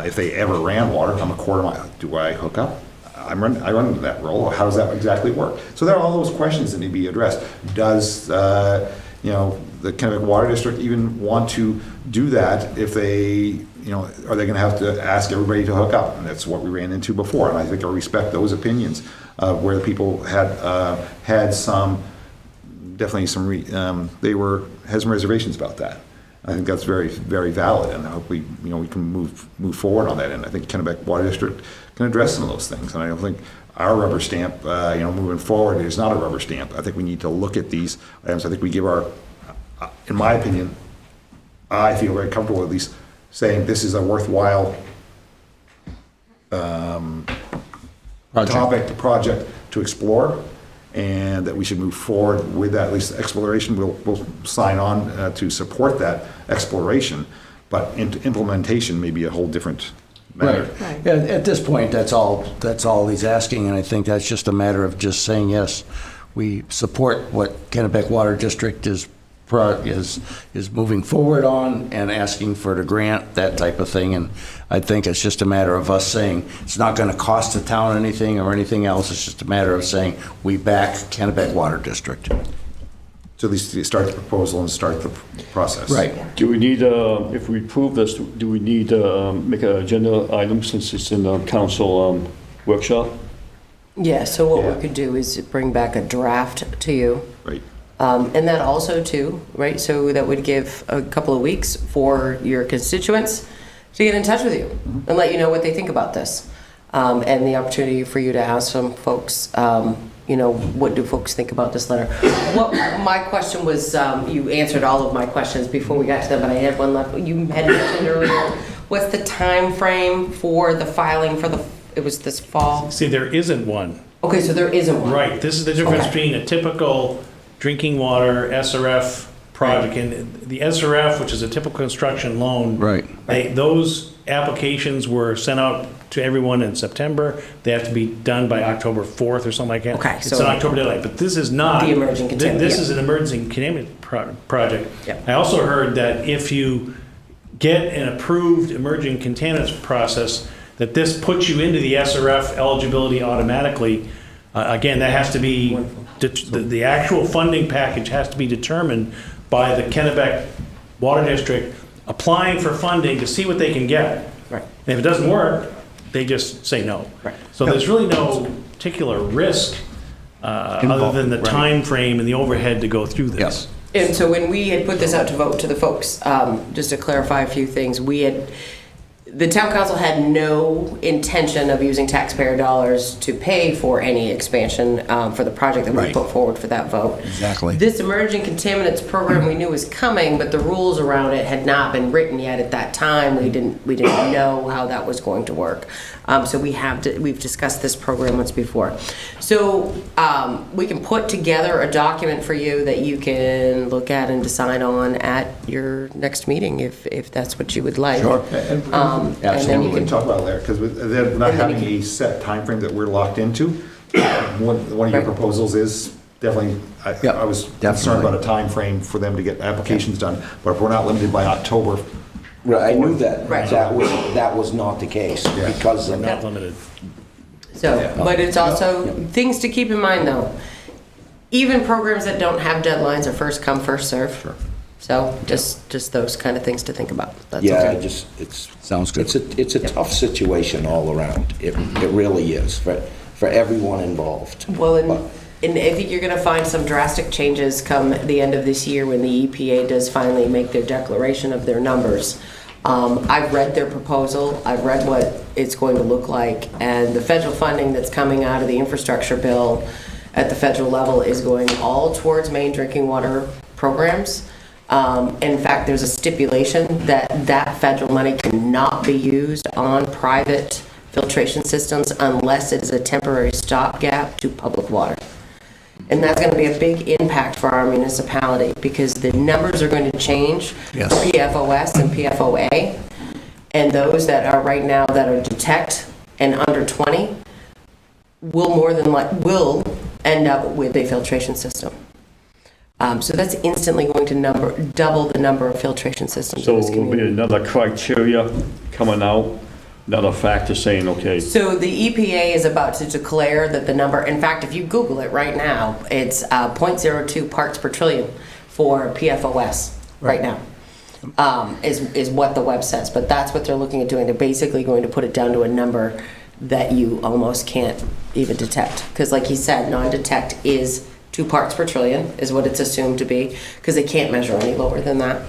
If they ever ran water, I'm a quarter mile. Do I hook up? I run into that role. How does that exactly work? So there are all those questions that need to be addressed. Does you know, the Kennebec Water District even want to do that if they, you know, are they going to have to ask everybody to hook up? And that's what we ran into before. And I think I respect those opinions where the people had some, definitely some, had some reservations about that. I think that's very, very valid, and I hope we can move forward on that. And I think Kennebec Water District can address some of those things. And I don't think our rubber stamp, moving forward, is not a rubber stamp. I think we need to look at these items. I think we give in my opinion, I feel very comfortable at least saying this is a worthwhile project to explore, and that we should move forward with that, at least exploration. We'll sign on to support that exploration, but implementation may be a whole different matter. Right. Yeah, at this point, that's all he's asking, and I think that's just a matter of just saying, yes, we support what Kennebec Water District is moving forward on and asking for the grant, that type of thing. And I think it's just a matter of us saying it's not going to cost the town anything or anything else. It's just a matter of saying we back Kennebec Water District. So at least start the proposal and start the process. Right. Do we need, if we approve this, do we need to make an agenda item since it's in the council workshop? Yeah, so what we could do is bring back a draft to you. Right. And that also too, right, so that would give a couple of weeks for your constituents to get in touch with you and let you know what they think about this. And the opportunity for you to ask some folks what do folks think about this letter? What my question was, you answered all of my questions before we got to them, but I had one left. You had mentioned earlier, what's the time frame for the filing for it was this fall? See, there isn't one. Okay, so there isn't one. Right, this is the difference Okay. between a typical drinking water SRF project and the SRF, which is a typical construction loan. Right. Those applications were sent out to everyone in September. They have to be done by October 4th or something like that. Okay, It's so- an October deadline, but this is not. The emerging contaminant, This yeah. is an emerging contaminant project. Yeah. I also heard that if you get an approved emerging contaminants process, that this puts you into the SRF eligibility automatically. Again, that has to be, the actual funding package has to be determined by the Kennebec Water District applying for funding to see what they can get. Right. And if it doesn't work, they just say no. Right. So there's really no particular risk other than the time frame and the overhead to go through this. And so when we had put this out to vote to the folks, just to clarify a few things, the town council had no intention of using taxpayer dollars to pay for any expansion for the project that we Right. put forward for that vote. Exactly. This emerging contaminants program we knew was coming, but the rules around it had not been written yet at that time. We didn't know how that was going to work. So we've discussed this program once before. So we can put together a document for you that you can look at and decide on at your next meeting if that's what you would like. Sure. And then you Absolutely, can talk about it there, because they're not And then you having a set timeframe that we're locked into. One of your Right. proposals is definitely, Yep, I was definitely. concerned about a time frame for them to get applications done, but if we're not limited by October. Right, I knew that, Right. that was not the case, Yeah. because of Not limited. So, but it's also, things to keep in mind though, even programs that don't have deadlines are first come, first serve. Sure. So just those kind of things to think about. That's Yeah, okay. it's. Sounds good. It's a tough situation all around. It really is, for everyone involved. Well, and I think you're gonna find some drastic changes come the end of this year when the EPA does finally make their declaration of their numbers. I've read their proposal, I've read what it's going to look like, and the federal funding that's coming out of the infrastructure bill at the federal level is going all towards main drinking water programs. In fact, there's a stipulation that federal money cannot be used on private filtration systems unless it is a temporary stopgap to public water. And that's going to be a big impact for our municipality because the numbers are going to change for Yes. PFOS and PFOA. And those that are right now that are detect and under 20 will end up with a filtration system. So that's instantly going to double the number of filtration systems So in this it will be community. another criteria coming out, another factor saying, okay, So the EPA is about to declare that the number, in fact, if you Google it right now, it's 0.02 parts per trillion for PFOS right now, is what the web says. But that's what they're looking at doing. They're basically going to put it down to a number that you almost can't even detect. Because like he said, non-detect is 2 parts per trillion is what it's assumed to be, because they can't measure any lower than that.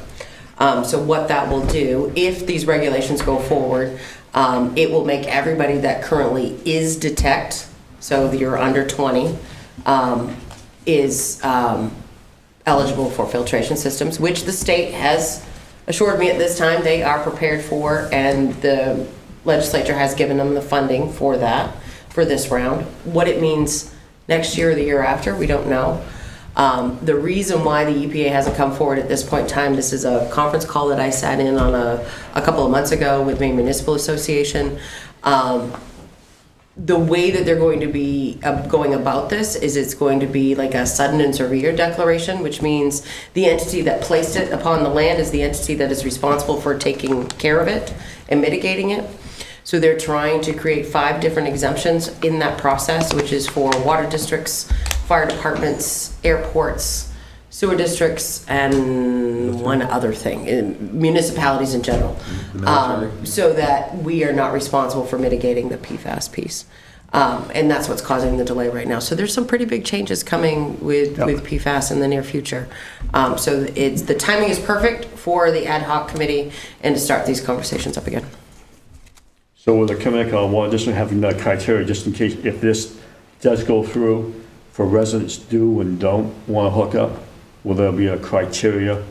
So what that will do, if these regulations go forward, it will make everybody that currently is detect, so you're under 20, is eligible for filtration systems, which the state has assured me at this time they are prepared for, and the legislature has given them the funding for that, for this round. What it means next year or the year after, we don't know. The reason why the EPA hasn't come forward at this point in time, this is a conference call that I sat in on a couple of months ago with Maine Municipal Association. The way that they're going to be going about this is it's going to be like a sudden and severe declaration, which means the entity that placed it upon the land is the entity that is responsible for taking care of it and mitigating it. So they're trying to create 5 different exemptions in that process, which is for water districts, fire departments, airports, sewer districts, and one other thing, municipalities in general. So that we are not responsible for mitigating the PFAS piece. And that's what's causing the delay right now. So there's some pretty big changes coming with PFAS in the near future. So the timing is perfect for the ad hoc committee and to start these conversations up again. so with the Connecticut Water District having that criteria, just in case if this does go through, for residents do and don't want to hook up? Will there be a criteria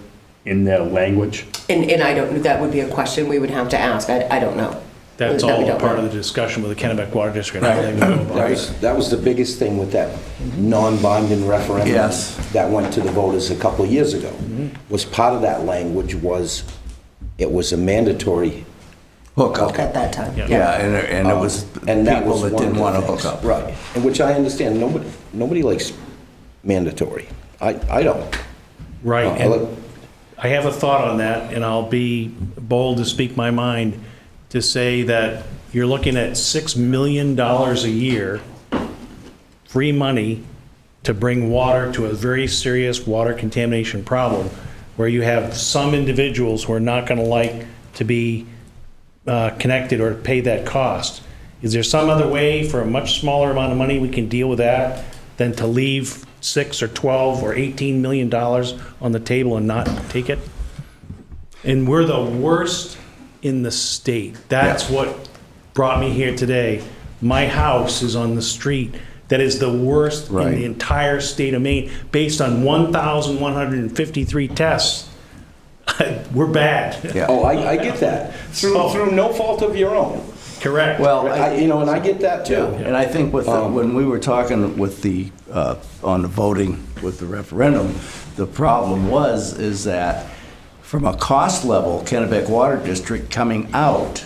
in their language? And I don't, that would be a question we would have to ask. I don't know. That's That we all don't part know. of the discussion with the Kennebec Water District. how they would go about it. That was the biggest thing with that non-binding referendum. Yes. That went to the voters a couple of years ago. Was part of that language was, it was a mandatory Hookup. At that time. Yeah, and it was and that people was that one didn't of the want to hook things. up. Right, and which I understand, nobody likes mandatory. I don't. Right, I like- and I have a thought on that, and I'll be bold to speak my mind, to say that you're looking at $6 million a year, free money, to bring water to a very serious water contamination problem, where you have some individuals who are not going to like to be connected or pay that cost. Is there some other way for a much smaller amount of money we can deal with that than to leave 6 or 12 or 18 million dollars on the table and not take it? And we're the worst in the state. That's what brought me here today. My house is on the street that is the worst in Right. the entire state of Maine, based on 1,153 tests. We're bad. Yeah. Oh, I get that, through no fault of your own. Correct. Well, And I get that too. And I think with, when we were talking with the, on the voting with the referendum, the problem is that from a cost level, Kennebec Water District coming out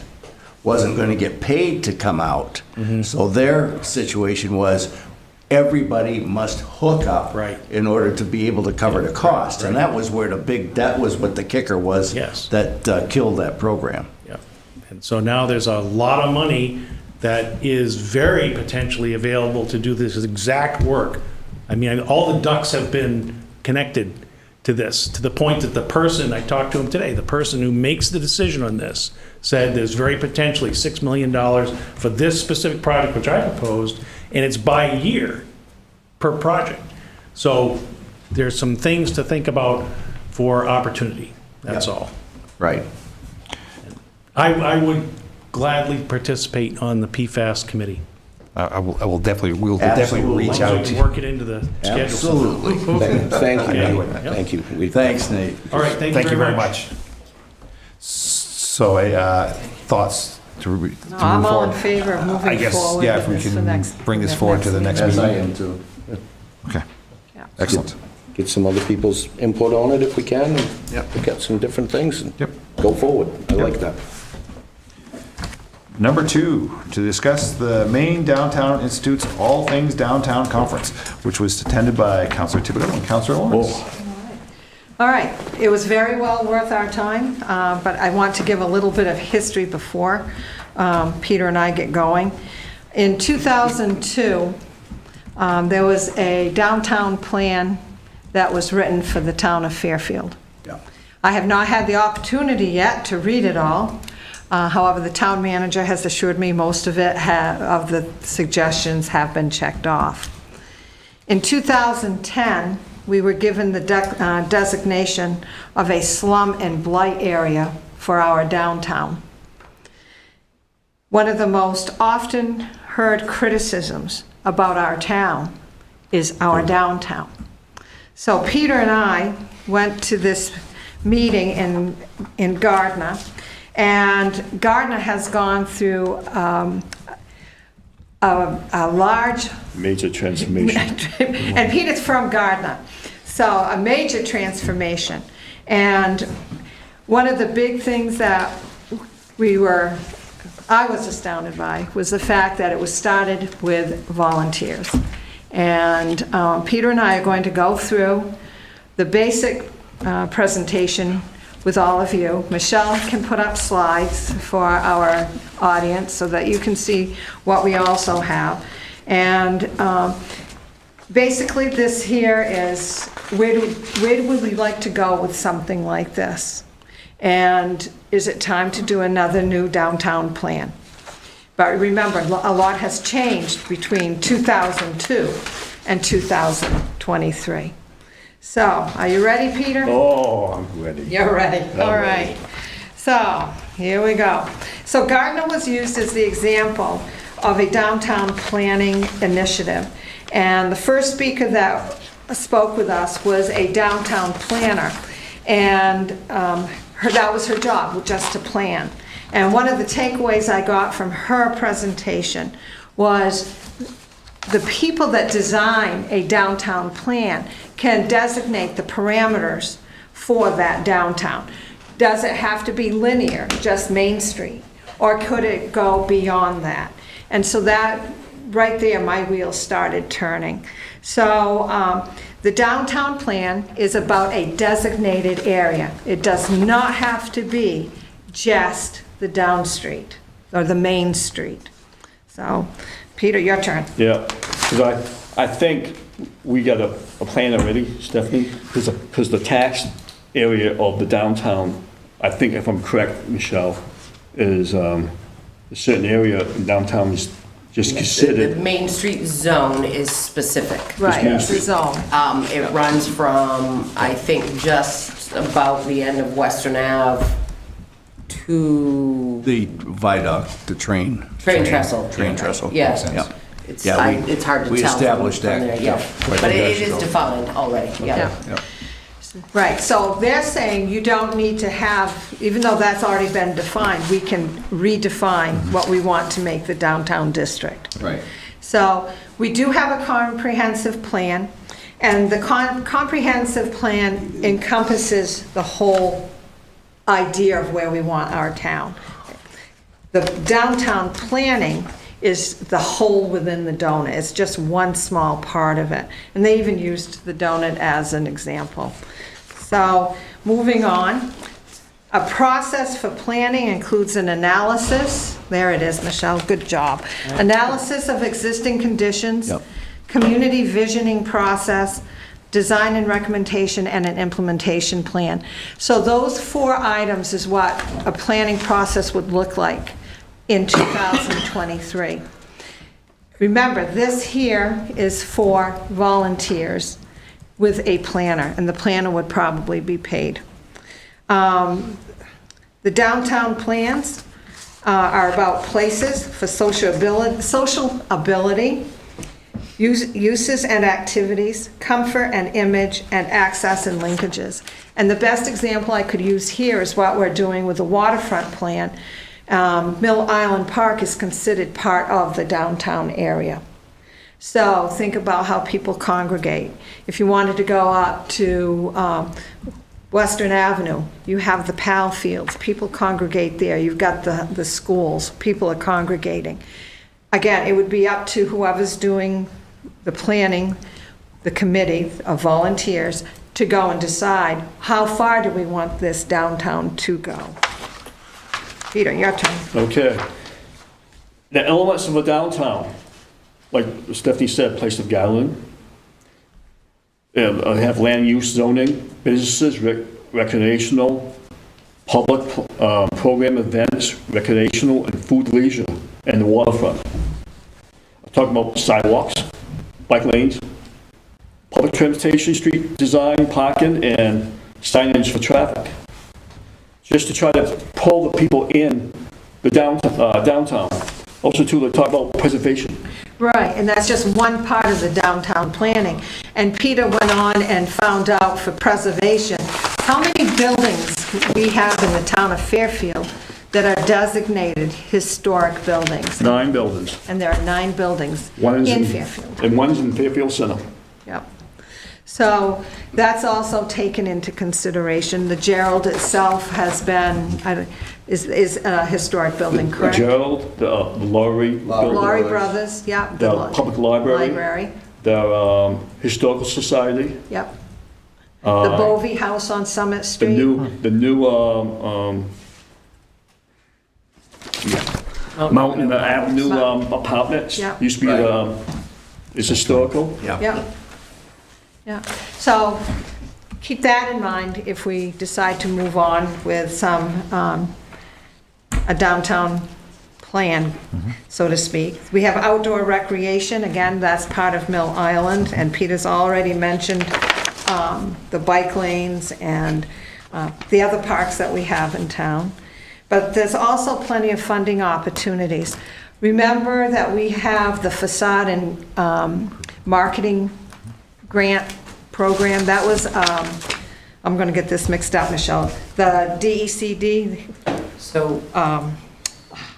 wasn't going to get paid to come out. So their situation was, everybody must hook up Right. in order to be able to cover the cost. And that was where that was what the kicker was. Yes. That killed that program. Yeah. And so now there's a lot of money that is very potentially available to do this exact work. I mean, all the ducks have been connected to this, to the point that the person, I talked to him today, the person who makes the decision on this said there's very potentially $6 million for this specific project, which I proposed, and it's by year per project. So there's some things to think about for opportunity, that's all. Right. I would gladly participate on the PFAS committee. we'll definitely reach As long out as to we you. can work it into the schedule. Absolutely. Thank you. Okay. Thank you. Thanks, Nate. All right, Thank you very much. So, thoughts to move forward? I'm all in favor of I moving guess, forward yeah, with if we this the can next- bring this forward to the next As I meeting. am too. Okay, Yeah. excellent. Get some other people's input on it if we can, and Yep. look at some different things and Yep. go forward. I like that. Number 2, to discuss the Maine Downtown Institute's All Things Downtown Conference, which was attended by Councilor Thibodeau and Councilor Lawrence. All right, it was very well worth our time, but I want to give a little bit of history before Peter and I get going. In 2002, there was a downtown plan that was written for the town of Fairfield. Yeah. I have not had the opportunity yet to read it all. However, the town manager has assured me most of it, of the suggestions have been checked off. In 2010, we were given the designation of a slum and blight area for our downtown. One of the most often heard criticisms about our town is our downtown. So Peter and I went to this meeting in Gardner, and Gardner has gone through a large, Major transformation. and Peter's from Gardner, so a major transformation. And one of the big things that I was astounded by was the fact that it was started with volunteers. And Peter and I are going to go through the basic presentation with all of you. Michelle can put up slides for our audience so that you can see what we also have. And basically this here is, where would we like to go with something like this? And is it time to do another new downtown plan? But remember, a lot has changed between 2002 and 2023. So, are you ready, Peter? Oh, I'm ready. You're ready, all right. So, here we go. So Gardner was used as the example of a downtown planning initiative. And the first speaker that spoke with us was a downtown planner. And that was her job, just to plan. And one of the takeaways I got from her presentation was the people that design a downtown plan can designate the parameters for that downtown. Does it have to be linear, just Main Street? Or could it go beyond that? And so that, right there, my wheels started turning. So the downtown plan is about a designated area. It does not have to be just the down street or the main street. So, Peter, your turn. Yeah, because I think we got a plan already, Stephanie, because the tax area of the downtown, I think if I'm correct, Michelle, is a certain area in downtown is just The considered. Main Street zone is specific. Right, Main it's the Street. zone. It runs from, I think, just about the end of Western Ave to The viaduct, the train. Train trestle. Train trestle. Yeah. Yeah. It's, Yeah, it's hard to tell. we established from that, there, yeah, yeah. quite a But few it years is ago. defined already, yeah. Yeah. Right, so they're saying you don't need to have, even though that's already been defined, we can redefine what we want to make the downtown district. Right. So we do have a comprehensive plan, and the comprehensive plan encompasses the whole idea of where we want our town. The downtown planning is the whole within the donut. It's just one small part of it. And they even used the donut as an example. So, moving on. A process for planning includes an analysis. There it is, Michelle, good job. Analysis of existing conditions, Yep. community visioning process, design and recommendation, and an implementation plan. So those 4 items is what a planning process would look like in 2023. Remember, this here is for volunteers with a planner, and the planner would probably be paid. The downtown plans are about places for social ability, uses and activities, comfort and image, and access and linkages. And the best example I could use here is what we're doing with the waterfront plan. Mill Island Park is considered part of the downtown area. So think about how people congregate. If you wanted to go up to Western Avenue, you have the PAL fields, people congregate there. You've got the schools, people are congregating. Again, it would be up to whoever's doing the planning, the committee of volunteers, to go and decide how far do we want this downtown to go. Peter, your turn. Okay. The elements of a downtown, like Stephanie said, place of gathering. I have land use zoning, businesses, recreational, public program events, recreational and food leisure, and the waterfront. I'm talking about sidewalks, bike lanes, public transportation, street design, parking, and signage for traffic. Just to try to pull the people in the downtown. Also too, they talk about preservation. Right, and that's just one part of the downtown planning. And Peter went on and found out for preservation, how many buildings we have in the town of Fairfield that are designated historic buildings. 9 buildings. And there are 9 buildings One is in Fairfield. And one's in Fairfield Center. Yep. So that's also taken into consideration. The Gerald itself has been, is a historic building, correct? Gerald, the Laurie building, Laurie Brothers, yep. the public library. Library, The Historical Society, yep. The Bovee House on Summit the Street. new Mountain Avenue apartments. Yeah. Used to be, it's historical. Yeah. Yep. Yeah, so keep that in mind if we decide to move on with some, a downtown plan, so to speak. We have outdoor recreation, again, that's part of Mill Island, and Peter's already mentioned the bike lanes and the other parks that we have in town. But there's also plenty of funding opportunities. Remember that we have the facade and marketing grant program. That was, I'm going to get this mixed up, Michelle, the DECD. So,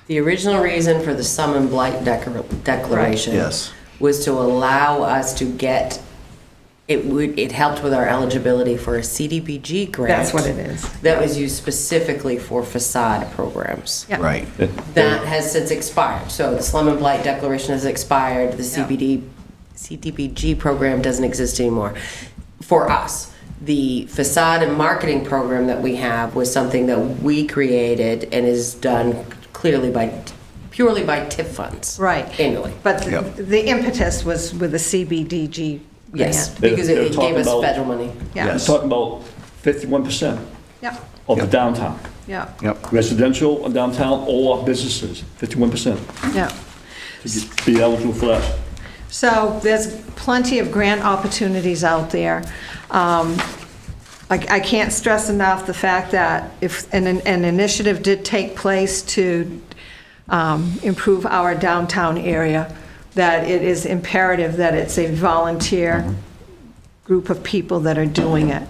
the original reason for the sum and blight declaration Yes. was to allow us to get, it helped with our eligibility for a CDBG grant. That's what it is. That was used specifically for facade programs. Yeah. Right. That has since expired. So the slum and blight declaration has expired. The Yeah. CDBG program doesn't exist anymore for us. The facade and marketing program that we have was something that we created and is done purely by TIF funds. Right. Annually. But Yep. the impetus was with the CBDG Yes, grant. because They're it gave talking us about- federal money. Yeah. We're talking about 51% Yeah, of the downtown, yeah, Yep. residential downtown or businesses, 51% yeah. to be eligible for that. So there's plenty of grant opportunities out there. I can't stress enough the fact that if an initiative did take place to improve our downtown area, that it is imperative that it's a volunteer group of people that are doing it.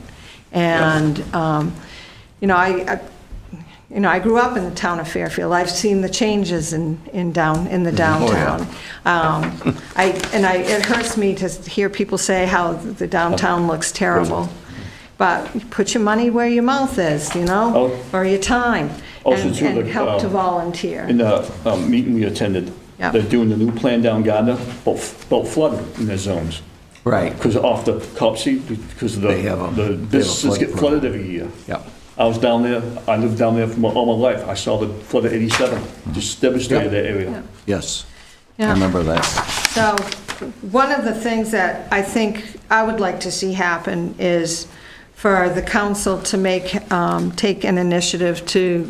And, you know, I grew up in the town of Fairfield. I've seen the changes in the downtown. It hurts me to hear people say how the downtown looks terrible. But you put your money where your mouth is, you know, or your time, Also, and too, and like, help to volunteer. In the meeting we attended, Yeah. they're doing the new plan down Gardner, about flooding in their zones. Right. Because off the Copsey, because of They have a- the they have a businesses flood get problem. flooded every year. Yep. I was down there, I lived down there for all my life. I saw the flood of '87, just devastated that area. Yes. I Yeah. remember that. So, one of the things that I think I would like to see happen is for the council to take an initiative to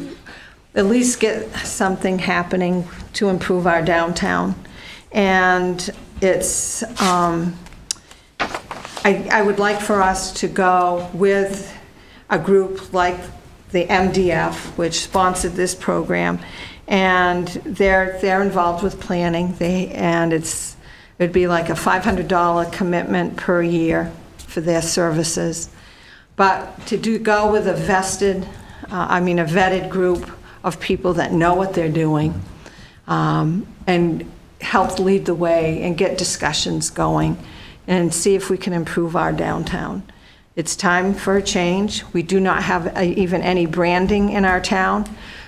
at least get something happening to improve our downtown. And it's, I would like for us to go with a group like the MDF, which sponsored this program, and they're involved with planning. It'd be like a $500 commitment per year for their services. But to go with a vetted group of people that know what they're doing, and help lead the way and get discussions going and see if we can improve our downtown. It's time for a change. We do not have even any branding in our town.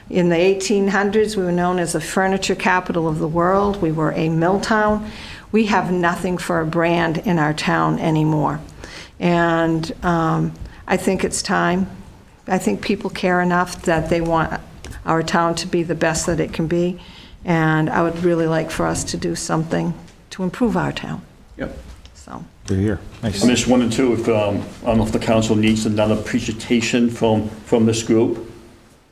In the 1800s, we were known as the furniture capital of the world. We were a mill town. We have nothing for a brand in our town anymore. And I think it's time. I think people care enough that they want our town to be the best that it can be. And I would really like for us to do something to improve our town. Yep. So, Good to hear. Nice. I'm just wondering too, if, I don't know if the council needs another presentation from this group,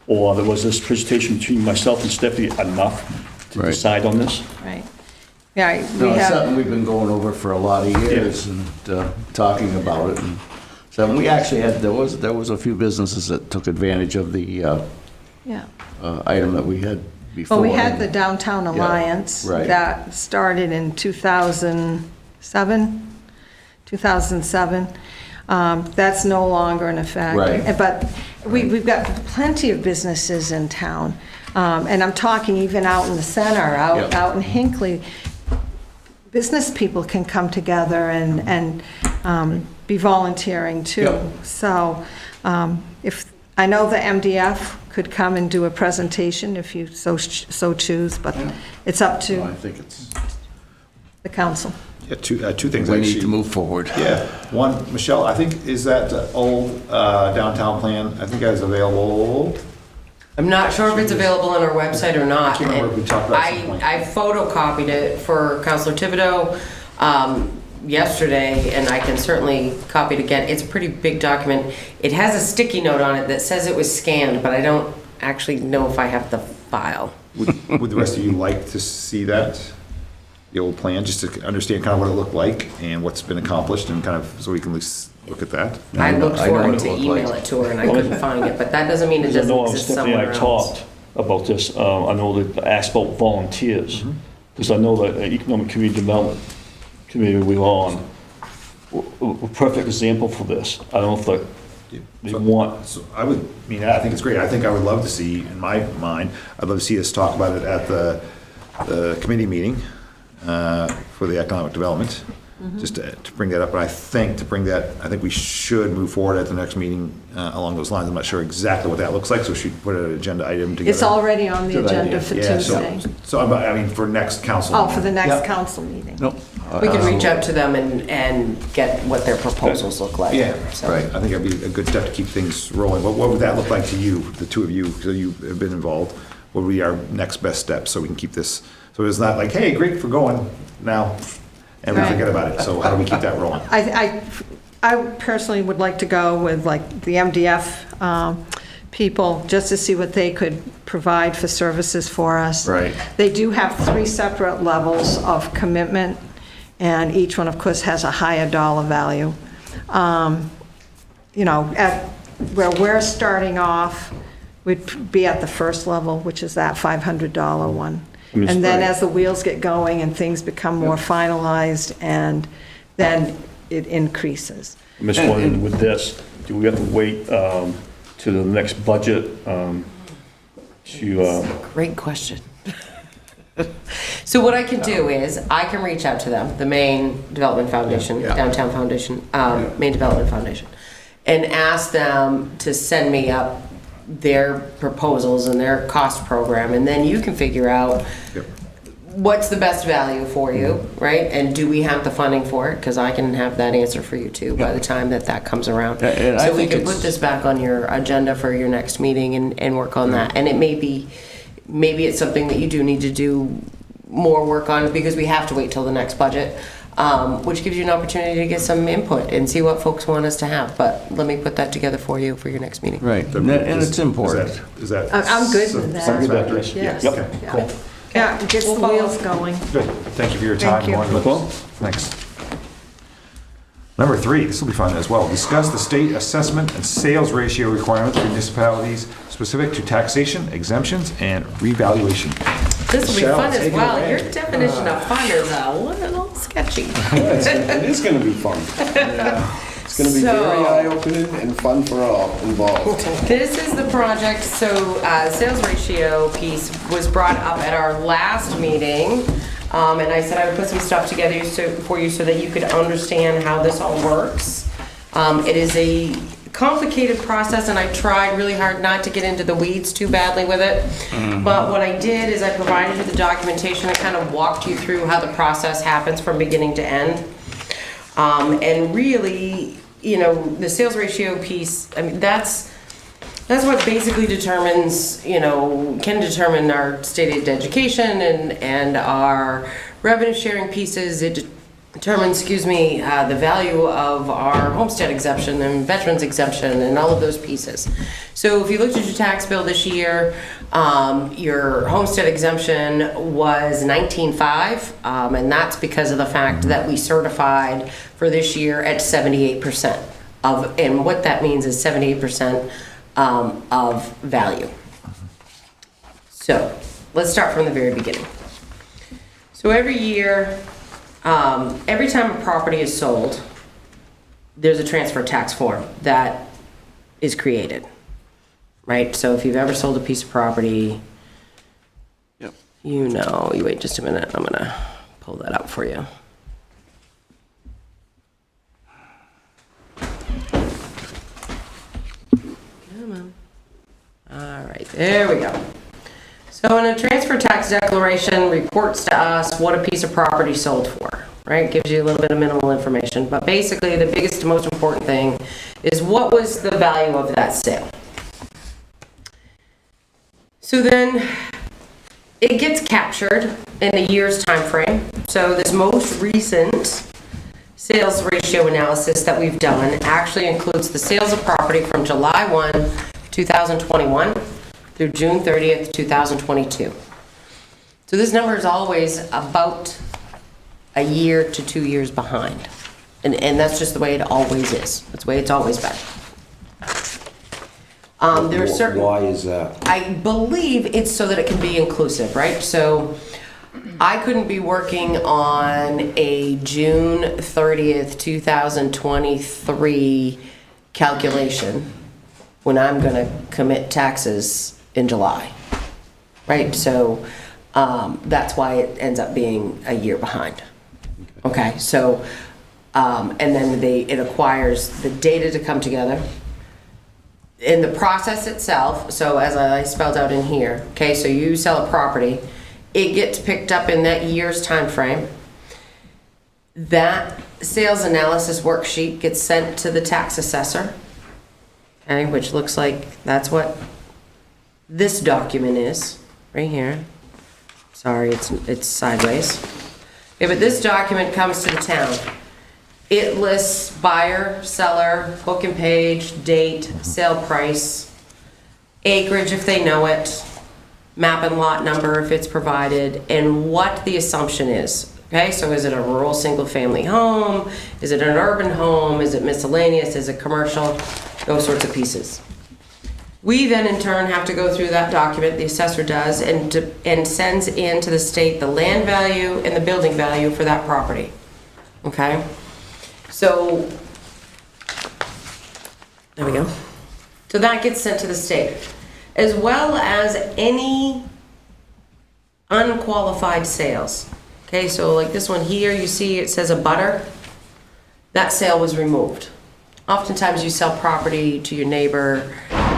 or there was this presentation between myself and Stephanie enough to Right. decide on this? right. Yeah, we No, it's something have, we've been going over for a lot of years and talking about it. And so we actually had, there was a few businesses that took advantage of the yeah. item that we had before. Well, we had the Downtown Alliance right. that started in 2007. That's no longer in effect. Right. But we've got plenty of businesses in town. And I'm talking even out in the center, Yep. out in Hinckley. Business people can come together and be volunteering too. Yep. So if, I know the MDF could come and do a presentation if you so choose, but Yeah. it's up No, to I think it's, the council. Yeah, two things. we need actually. to move forward. Yeah, one, Michelle, I think, is that old downtown plan, I think that is available. I'm not sure if it's available on our website or not. I can't remember if we talked about it at some point. I photocopied it for Councilor Thibodeau yesterday, and I can certainly copy it again. It's a pretty big document. It has a sticky note on it that says it was scanned, but I don't actually know if I have the file. Would the rest of you like to see that? The old plan, just to understand kind of what it looked like and what's been accomplished and kind of, so we can at least look at that? I looked I know for what it it to looked email like. it to her, and I couldn't find it, but that doesn't mean it Because I doesn't know exist Stephanie and somewhere I else. talked about this, I know that I asked about volunteers, because I know that Economic Community Development committee we were on, a perfect example for this. I don't know if they want, So I would, I mean, I think it's great. I think I would love to see, in my mind, I'd love to see us talk about it at the committee meeting for the economic development, just to bring that up. But I think I think we should move forward at the next meeting along those lines. I'm not sure exactly what that looks like, so we should put an agenda item together. It's already on the Good agenda idea. for Yeah, Tuesday. So, I mean, for next council. Oh, for the next Yeah. council meeting. Nope. We can reach out to them and get what their proposals look like. Yeah, So- right. I think that'd be a good step to keep things rolling. What would that look like to you, the two of you, because you have been involved? What would be our next best step so we can keep this, so it's not like, hey, great for going now, and we Right. forget about it. So how do we keep that rolling? I personally would like to go with like the MDF people, just to see what they could provide for services for us. Right. They do have 3 separate levels of commitment, and each one, of course, has a higher dollar value. You know, at where we're starting off, we'd be at the first level, which is that $500 one. Ms. And then Spring. as the wheels get going and things become more finalized, and then it increases. I'm just wondering with this, do we have to wait to the next budget to, Great question. So what I can do is, I can reach out to them, the Maine Development Foundation, Yeah. Downtown Foundation, Maine Development Foundation, and ask them to send me up their proposals and their cost program, and then you can figure out Yep. what's the best value for you, right? And do we have the funding for it? Because I can have that answer for you too by the time that comes around. And I So we think can it's- put this back on your agenda for your next meeting and work on that. And it may be, maybe it's something that you do need to do more work on, because we have to wait till the next budget, which gives you an opportunity to get some input and see what folks want us to have. But let me put that together for you for your next meeting. Right, and it's important. Is that? I'm good with that. Satisfactory? Yes. Okay, cool. Yeah, it gets the We'll follow wheels going. Good. Thank you for your time. Thank you. Lauren. No problem. Thanks. Number 3, this will be fun as well. Discuss the state assessment and sales ratio requirements for municipalities specific to taxation, exemptions, and revaluation. This will be Michelle, fun as take it well. away. Your definition of fun is a little sketchy. It is going to be fun. It's going to be very So- eye-opening and fun for all involved. This is the project, so sales ratio piece was brought up at our last meeting. And I said I would put some stuff together for you so that you could understand how this all works. It is a complicated process, and I tried really hard not to get into the weeds too badly with it. But what I did is I provided you the documentation and kind of walked you through how the process happens from beginning to end. And really, you know, the sales ratio piece, I mean, that's what basically determines, you know, can determine our state aid education and our revenue sharing pieces. It determines, the value of our homestead exemption and veterans exemption and all of those pieces. So if you looked at your tax bill this year, your homestead exemption was 19.5, and that's because of the fact that we certified for this year at 78% of, and what that means is 78% of value. So let's start from the very beginning. So every year, every time a property is sold, there's a transfer tax form that is created, right? So if you've ever sold a piece of property, you know, you wait just a minute, I'm gonna pull that up for you. Come on. All right, there we go. So in a transfer tax declaration reports to us what a piece of property sold for, right? Gives you a little bit of minimal information, but basically the biggest and most important thing is what was the value of that sale. So then it gets captured in a year's time frame. So this most recent sales ratio analysis that we've done actually includes the sales of property from July 1, 2021 through June 30th, 2022. So this number is always about a year to 2 years behind. And that's just the way it always is. That's the way it's always been. There are certain... Why is that? I believe it's so that it can be inclusive, right? So I couldn't be working on a June 30th, 2023 calculation when I'm going to commit taxes in July, right? So that's why it ends up being a year behind. Okay, so, and then it acquires the data to come together. In the process itself, so as I spelled out in here, okay, so you sell a property, it gets picked up in that year's time frame. That sales analysis worksheet gets sent to the tax assessor, okay, which looks like that's what this document is, right here. Sorry, it's sideways. Okay, but this document comes to the town. It lists buyer, seller, book and page, date, sale price, acreage if they know it, map and lot number if it's provided, and what the assumption is. Okay, so is it a rural single-family home? Is it an urban home? Is it miscellaneous? Is it commercial? Those sorts of pieces. We then in turn have to go through that document, the assessor does, and sends in to the state the land value and the building value for that property. Okay? So, there we go. So that gets sent to the state, as well as any unqualified sales. Okay, so like this one here, you see it says a butter. That sale was removed. Oftentimes you sell property to your neighbor.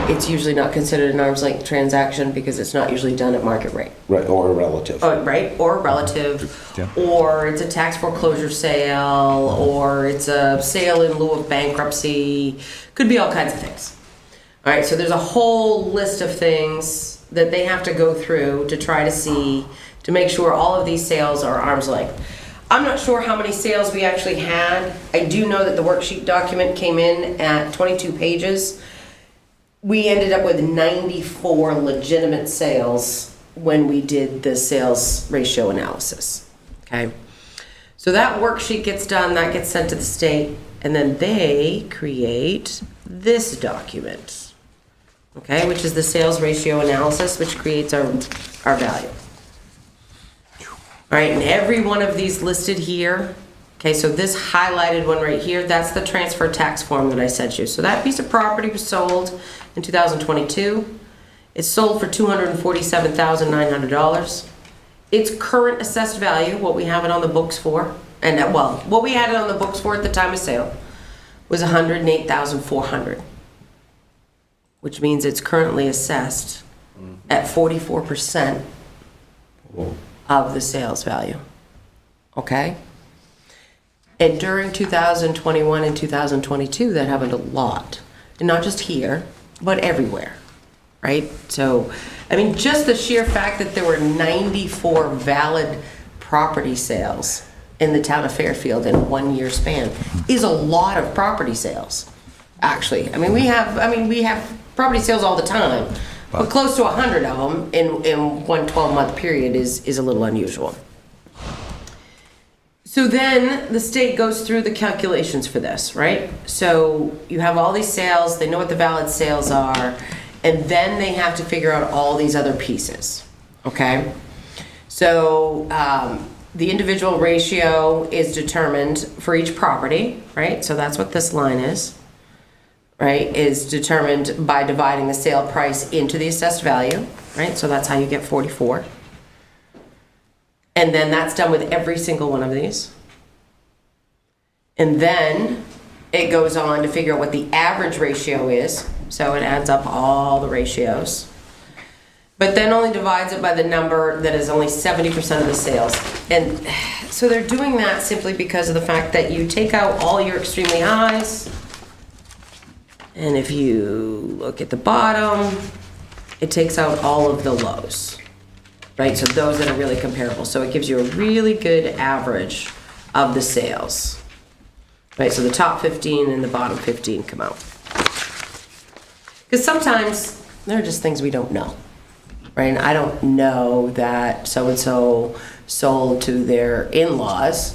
It's usually not considered an arm's length transaction because it's not usually done at market rate. Right, or a relative. Right, or a relative, or it's a tax foreclosure sale, or it's a sale in lieu of bankruptcy. Could be all kinds of things. All right, so there's a whole list of things that they have to go through to try to see, to make sure all of these sales are arm's length. I'm not sure how many sales we actually had. I do know that the worksheet document came in at 22 pages. We ended up with 94 legitimate sales when we did the sales ratio analysis, okay? So that worksheet gets done, that gets sent to the state, and then they create this document, okay, which is the sales ratio analysis, which creates our value. All right, and every one of these listed here, okay, so this highlighted one right here, that's the transfer tax form that I sent you. So that piece of property was sold in 2022. It's sold for $247,900. Its current assessed value, what we have it on the books for, and well, what we had it on the books for at the time of sale was $108,400, which means it's currently assessed at 44% of the sales value, okay? And during 2021 and 2022, that happened a lot. And not just here, but everywhere, right? So, I mean, just the sheer fact that there were 94 valid property sales in the town of Fairfield in a 1 year span is a lot of property sales, actually. I mean, we have property sales all the time, but close to 100 of them in one 12-month period is a little unusual. So then the state goes through the calculations for this, right? So you have all these sales, they know what the valid sales are, and then they have to figure out all these other pieces, okay? So the individual ratio is determined for each property, right? So that's what this line is, right? Is determined by dividing the sale price into the assessed value, right? So that's how you get 44. And then that's done with every single one of these. And then it goes on to figure out what the average ratio is. So it adds up all the ratios. But then only divides it by the number that is only 70% of the sales. And so they're doing that simply because of the fact that you take out all your extremely highs. And if you look at the bottom, it takes out all of the lows. Right, so those that are really comparable. So it gives you a really good average of the sales. Right, so the top 15 and the bottom 15 come out. Because sometimes there are just things we don't know. Right, and I don't know that so-and-so sold to their in-laws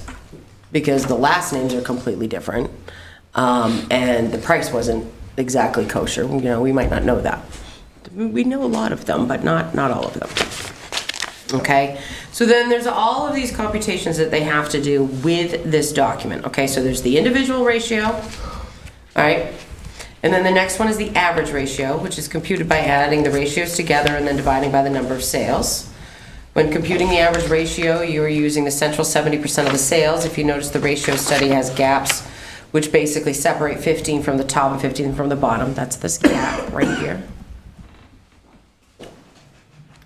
because the last names are completely different. And the price wasn't exactly kosher. You know, we might not know that. We know a lot of them, but not all of them. Okay, so then there's all of these computations that they have to do with this document. Okay, so there's the individual ratio, all right? And then the next one is the average ratio, which is computed by adding the ratios together and then dividing by the number of sales. When computing the average ratio, you are using the central 70% of the sales. If you notice, the ratio study has gaps, which basically separate 15 from the top and 15 from the bottom. That's this gap right here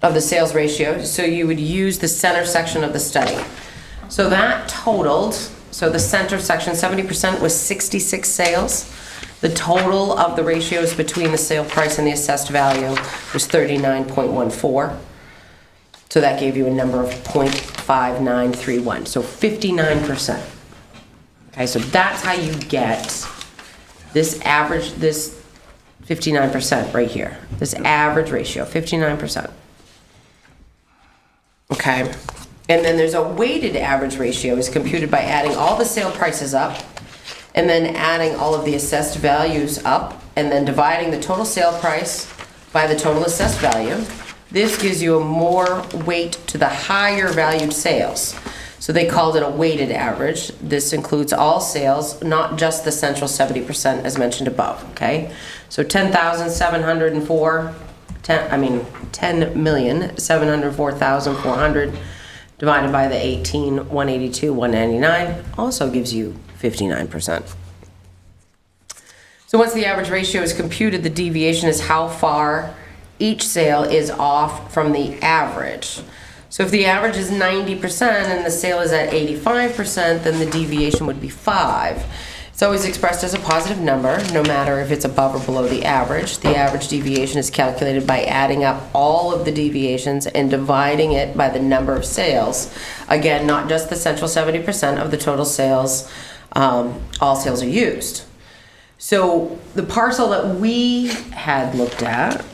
of the sales ratio. So you would use the center section of the study. So that totaled, so the center section, 70% was 66 sales. The total of the ratios between the sale price and the assessed value was 39.14. So that gave you a number of 0.5931, so 59%. Okay, so that's how you get this average, this 59% right here. This average ratio, 59%. Okay, and then there's a weighted average ratio is computed by adding all the sale prices up and then adding all of the assessed values up and then dividing the total sale price by the total assessed value. This gives you a more weight to the higher valued sales. So they called it a weighted average. This includes all sales, not just the central 70% as mentioned above, okay? So 10,704, 10,704,400 divided by the 18,182,199 also gives you 59%. So once the average ratio is computed, the deviation is how far each sale is off from the average. So if the average is 90% and the sale is at 85%, then the deviation would be 5. It's always expressed as a positive number, no matter if it's above or below the average. The average deviation is calculated by adding up all of the deviations and dividing it by the number of sales. Again, not just the central 70% of the total sales, all sales are used. So the parcel that we had looked at,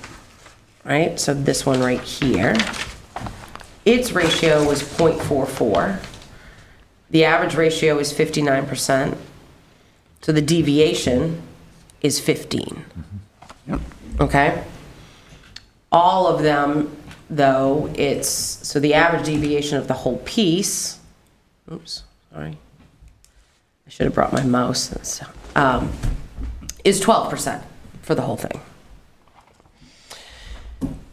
right, so this one right here, its ratio was 0.44. The average ratio is 59%. So the deviation is 15. Yep. Okay? All of them, though, so the average deviation of the whole piece, oops, sorry. I should have brought my mouse. Is 12% for the whole thing.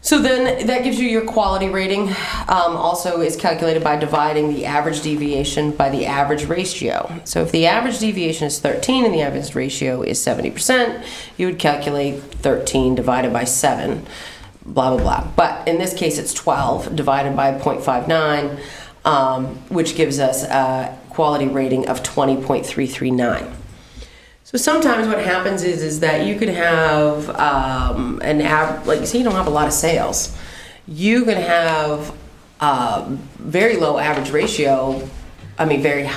So then that gives you your quality rating. Also is calculated by dividing the average deviation by the average ratio. So if the average deviation is 13 and the average ratio is 70%, you would calculate 13 divided by 7, blah, blah, blah. But in this case, it's 12 divided by 0.59, which gives us a quality rating of 20.339. So sometimes what happens is that you could have like say you don't have a lot of sales. You can have very low average ratio, very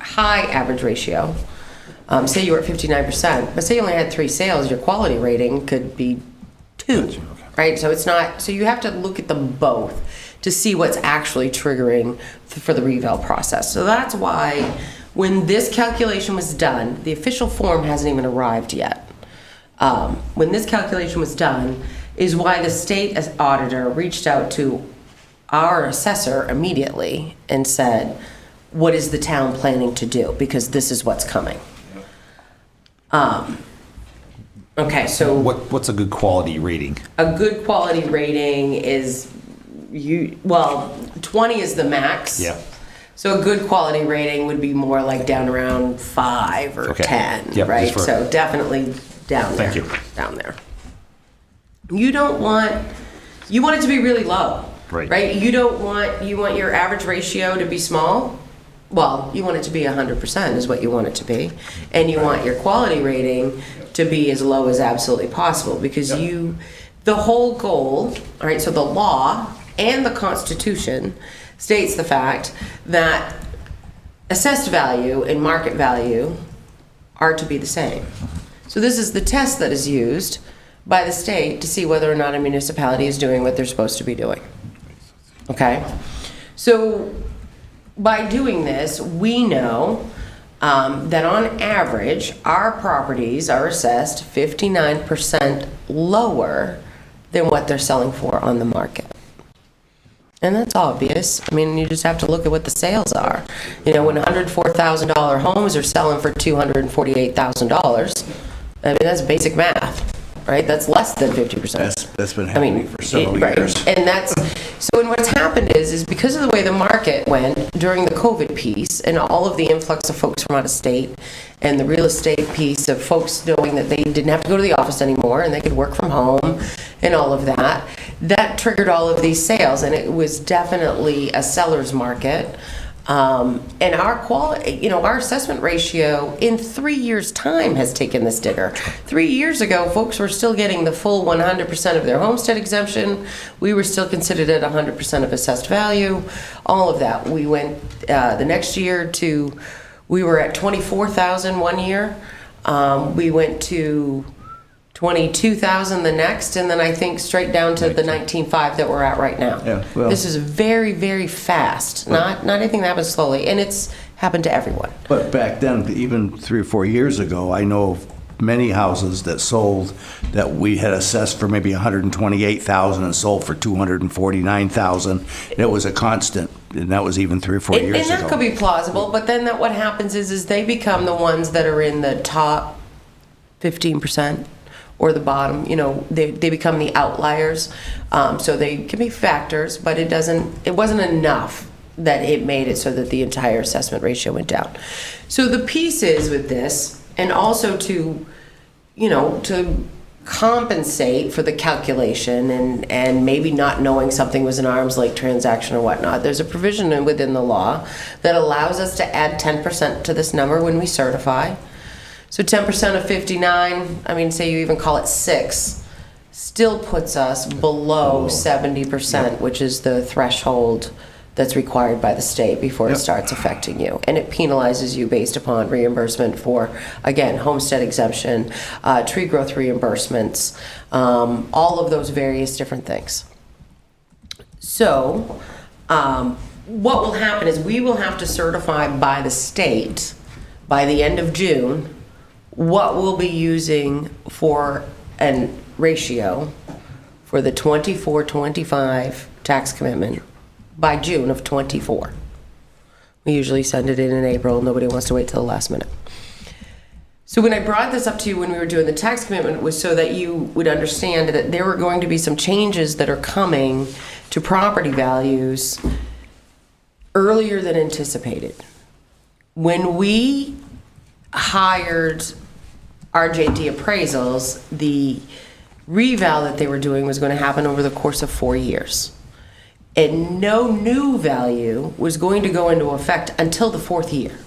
high average ratio. Say you were at 59%, but say you only had 3 sales, your quality rating could be 2, right? So it's not, so you have to look at them both to see what's actually triggering for the reval process. So that's why when this calculation was done, the official form hasn't even arrived yet. When this calculation was done is why the state auditor reached out to our assessor immediately and said, what is the town planning to do? Because this is what's coming. Okay, so What's a good quality rating? a good quality rating is 20 is the max. Yeah. So a good quality rating would be more like down around 5 or Okay. 10, Yep, right? just for- So definitely down there. Thank you. Down there. You want it to be really low. Right. You want your average ratio to be small. Well, you want it to be 100% is what you want it to be. And you want your quality rating to be as low as absolutely possible because the whole goal, all right, so the law and the Constitution states the fact that assessed value and market value are to be the same. So this is the test that is used by the state to see whether or not a municipality is doing what they're supposed to be doing. Okay? So by doing this, we know that on average, our properties are assessed 59% lower than what they're selling for on the market. And that's obvious. I mean, you just have to look at what the sales are. You know, when $104,000 homes are selling for $248,000, I mean, that's basic math, right? That's less than 50%. That's been I mean, happening for several right. years. And that's, so and what's happened is because of the way the market went during the COVID piece and all of the influx of folks from out of state and the real estate piece of folks knowing that they didn't have to go to the office anymore and they could work from home and all of that, that triggered all of these sales, and it was definitely a seller's market. And our quality, you know, our assessment ratio in 3 years' time has taken this digger. 3 years ago, folks were still getting the full 100% of their homestead exemption. We were still considered at 100% of assessed value, all of that. We went the next year to, we were at 24,000 one year. We went to 22,000 the next, and then I think straight down to the 19.5 that we're at right now. Yeah, well- This is very, very fast, not anything that happens slowly, and it's happened to everyone. But back then, even 3 or 4 years ago, I know of many houses that sold that we had assessed for maybe 128,000 and sold for 249,000. It was a constant, and that was even 3 or 4 years ago. And that could be plausible, but then what happens is they become the ones that are in the top 15%. Or the bottom, you know, they become the outliers. So they can be factors, but it wasn't enough that it made it so that the entire assessment ratio went down. So the piece is with this, and also to, you know, to compensate for the calculation and maybe not knowing something was an arm's length transaction or whatnot, there's a provision within the law that allows us to add 10% to this number when we certify. So 10% of 59, I mean, say you even call it 6, still puts us below 70%, which is the threshold that's required by the state before it starts affecting you. And it penalizes you based upon reimbursement for, again, homestead exemption, tree growth reimbursements, all of those various different things. So what will happen is we will have to certify by the state by the end of June what we'll be using for a ratio for the 24-25 tax commitment by June of 24. We usually send it in April. Nobody wants to wait till the last minute. So when I brought this up to you when we were doing the tax commitment, it was so that you would understand that there were going to be some changes that are coming to property values earlier than anticipated. When we hired RJD Appraisals, the reval that they were doing was going to happen over the course of 4 years. And no new value was going to go into effect until the 4th year.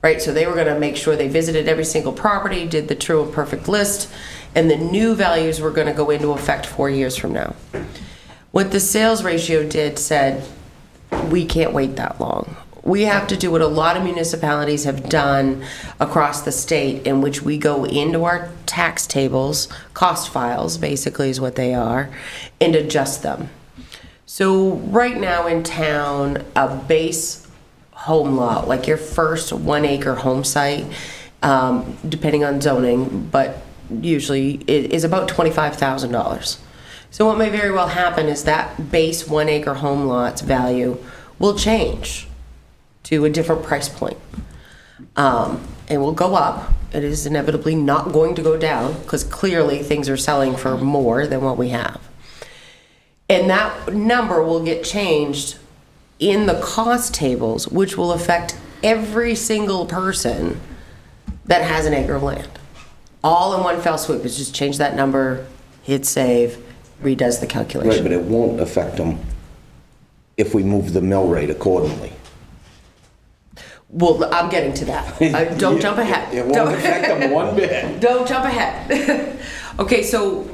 Right? So they were going to make sure they visited every single property, did the true and perfect list, and the new values were going to go into effect 4 years from now. What the sales ratio did said, we can't wait that long. We have to do what a lot of municipalities have done across the state, in which we go into our tax tables, cost files basically is what they are, and adjust them. So right now in town, a base home lot, like your first 1 acre home site, depending on zoning, but usually it is about $25,000. So what may very well happen is that base 1 acre home lot's value will change to a different price point. And will go up. It is inevitably not going to go down because clearly things are selling for more than what we have. And that number will get changed in the cost tables, which will affect every single person that has an acre of land. All in one fell swoop. It's just change that number, hit save, redoes the calculation. Right, but it won't affect them if we move the mill rate accordingly. Well, I'm getting to that. Don't jump ahead. It won't affect them one bit. Don't jump ahead. Okay, so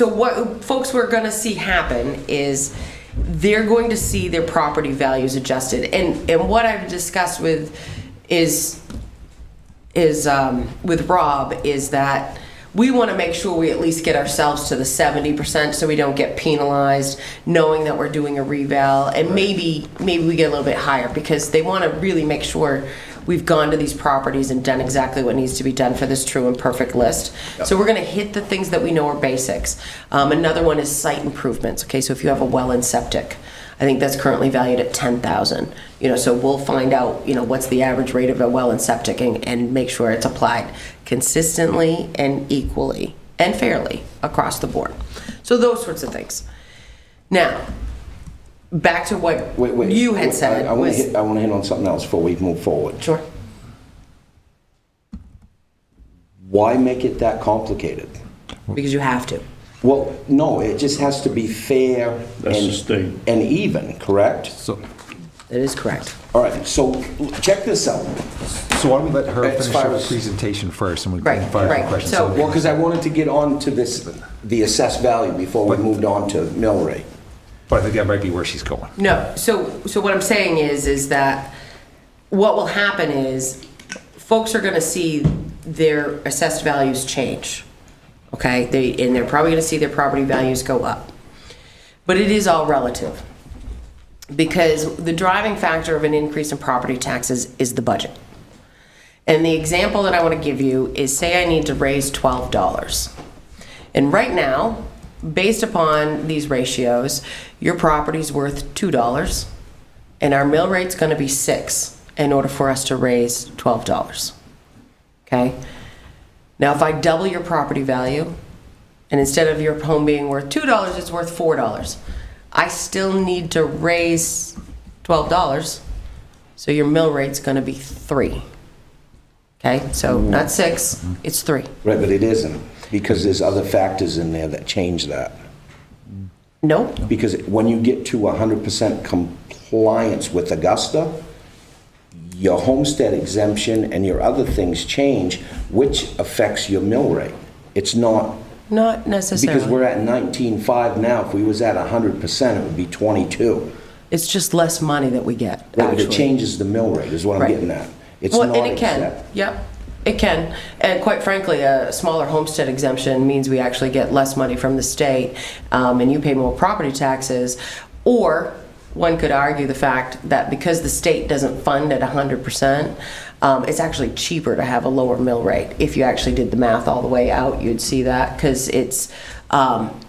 what folks were going to see happen is they're going to see their property values adjusted. And what I've discussed with with Rob is that we want to make sure we at least get ourselves to the 70% so we don't get penalized, knowing that we're doing a reval, and maybe we get a little bit higher because they want to really make sure we've gone to these properties and done exactly what needs to be done for this true and perfect list. Yep. So we're going to hit the things that we know are basics. Another one is site improvements. Okay, so if you have a well and septic, I think that's currently valued at 10,000. So we'll find out, what's the average rate of a well and septic and make sure it's applied consistently and equally and fairly across the board. So those sorts of things. Now, back to what you had said. I want to hit on something else before we move forward. Sure. Why make it that complicated? Because you have to. Well, no, it just has to be fair That's the state. and even, correct? So That is correct. All right, so check this out. why don't we let her As finish fire her as- presentation first, and we Right, can fire right. some questions. So- Well, because I wanted to get on to the assessed value before we moved on to mill rate. But I think that might be where she's going. No, so what I'm saying is that what will happen is folks are gonna see their assessed values change, okay? And they're probably gonna see their property values go up. But it is all relative, because the driving factor of an increase in property taxes is the budget. And the example that I wanna give you is, say I need to raise $12. And right now, based upon these ratios, your property's worth $2, and our mill rate's gonna be 6 in order for us to raise $12. Okay? Now, if I double your property value, and instead of your home being worth $2, it's worth $4, I still need to raise $12, so your mill rate's gonna be 3. Okay? So not 6, it's 3. Right, but it isn't, because there's other factors in there that change that. Nope. Because when you get to 100% compliance with Augusta, your homestead exemption and your other things change, which affects your mill rate. It's not, Not necessarily. because we're at 19.5 now, if we was at 100%, it would be 22. It's just less money that we get, Right, but it actually. changes the mill rate, is what I'm Right. getting at. It's Well, not and it can, exempt. yep, it can. And quite frankly, a smaller homestead exemption means we actually get less money from the state, and you pay more property taxes. Or, one could argue the fact that because the state doesn't fund at 100%, it's actually cheaper to have a lower mill rate. If you actually did the math all the way out, you'd see that, because it's,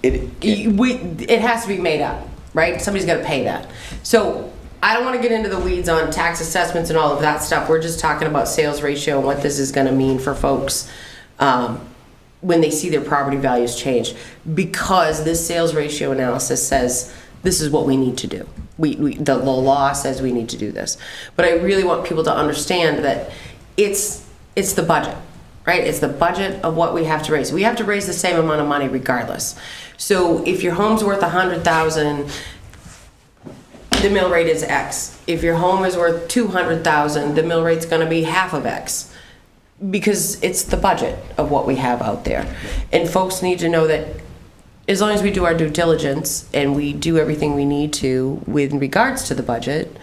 it has to be made up, right? Somebody's got to pay that. So I don't want to get into the weeds on tax assessments and all of that stuff. We're just talking about sales ratio and what this is going to mean for folks when they see their property values change. Because this sales ratio analysis says this is what we need to do. The law says we need to do this. But I really want people to understand that it's the budget, right? It's the budget of what we have to raise. We have to raise the same amount of money regardless. So if your home's worth $100,000, the mill rate is X. If your home is worth $200,000, the mill rate's gonna be half of X. Because it's the budget of what we have out there. And folks need to know that as long as we do our due diligence and we do everything we need to with regards to the budget,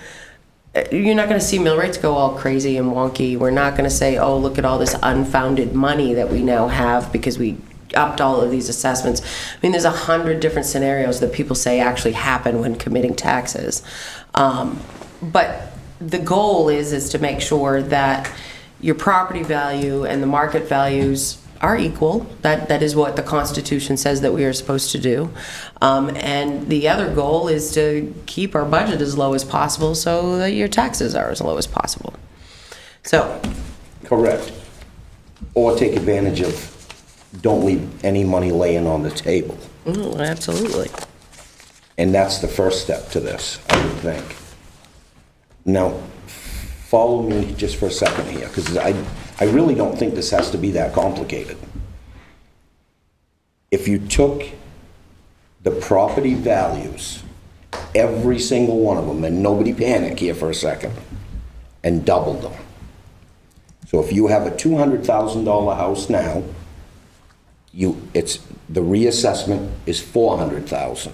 you're not gonna see mill rates go all crazy and wonky. We're not gonna say, oh, look at all this unfounded money that we now have because we upped all of these assessments. I mean, there's 100 different scenarios that people say actually happen when committing taxes. But the goal is to make sure that your property value and the market values are equal. That is what the Constitution says that we are supposed to do. And the other goal is to keep our budget as low as possible so that your taxes are as low as possible. So, Correct. Or take advantage of, don't leave any money laying on the table. absolutely. And that's the first step to this, I would think. Now, follow me just for a second here, because I really don't think this has to be that complicated. If you took the property values, every single one of them, and nobody panic here for a second, and doubled them. So if you have a $200,000 house now, the reassessment is $400,000.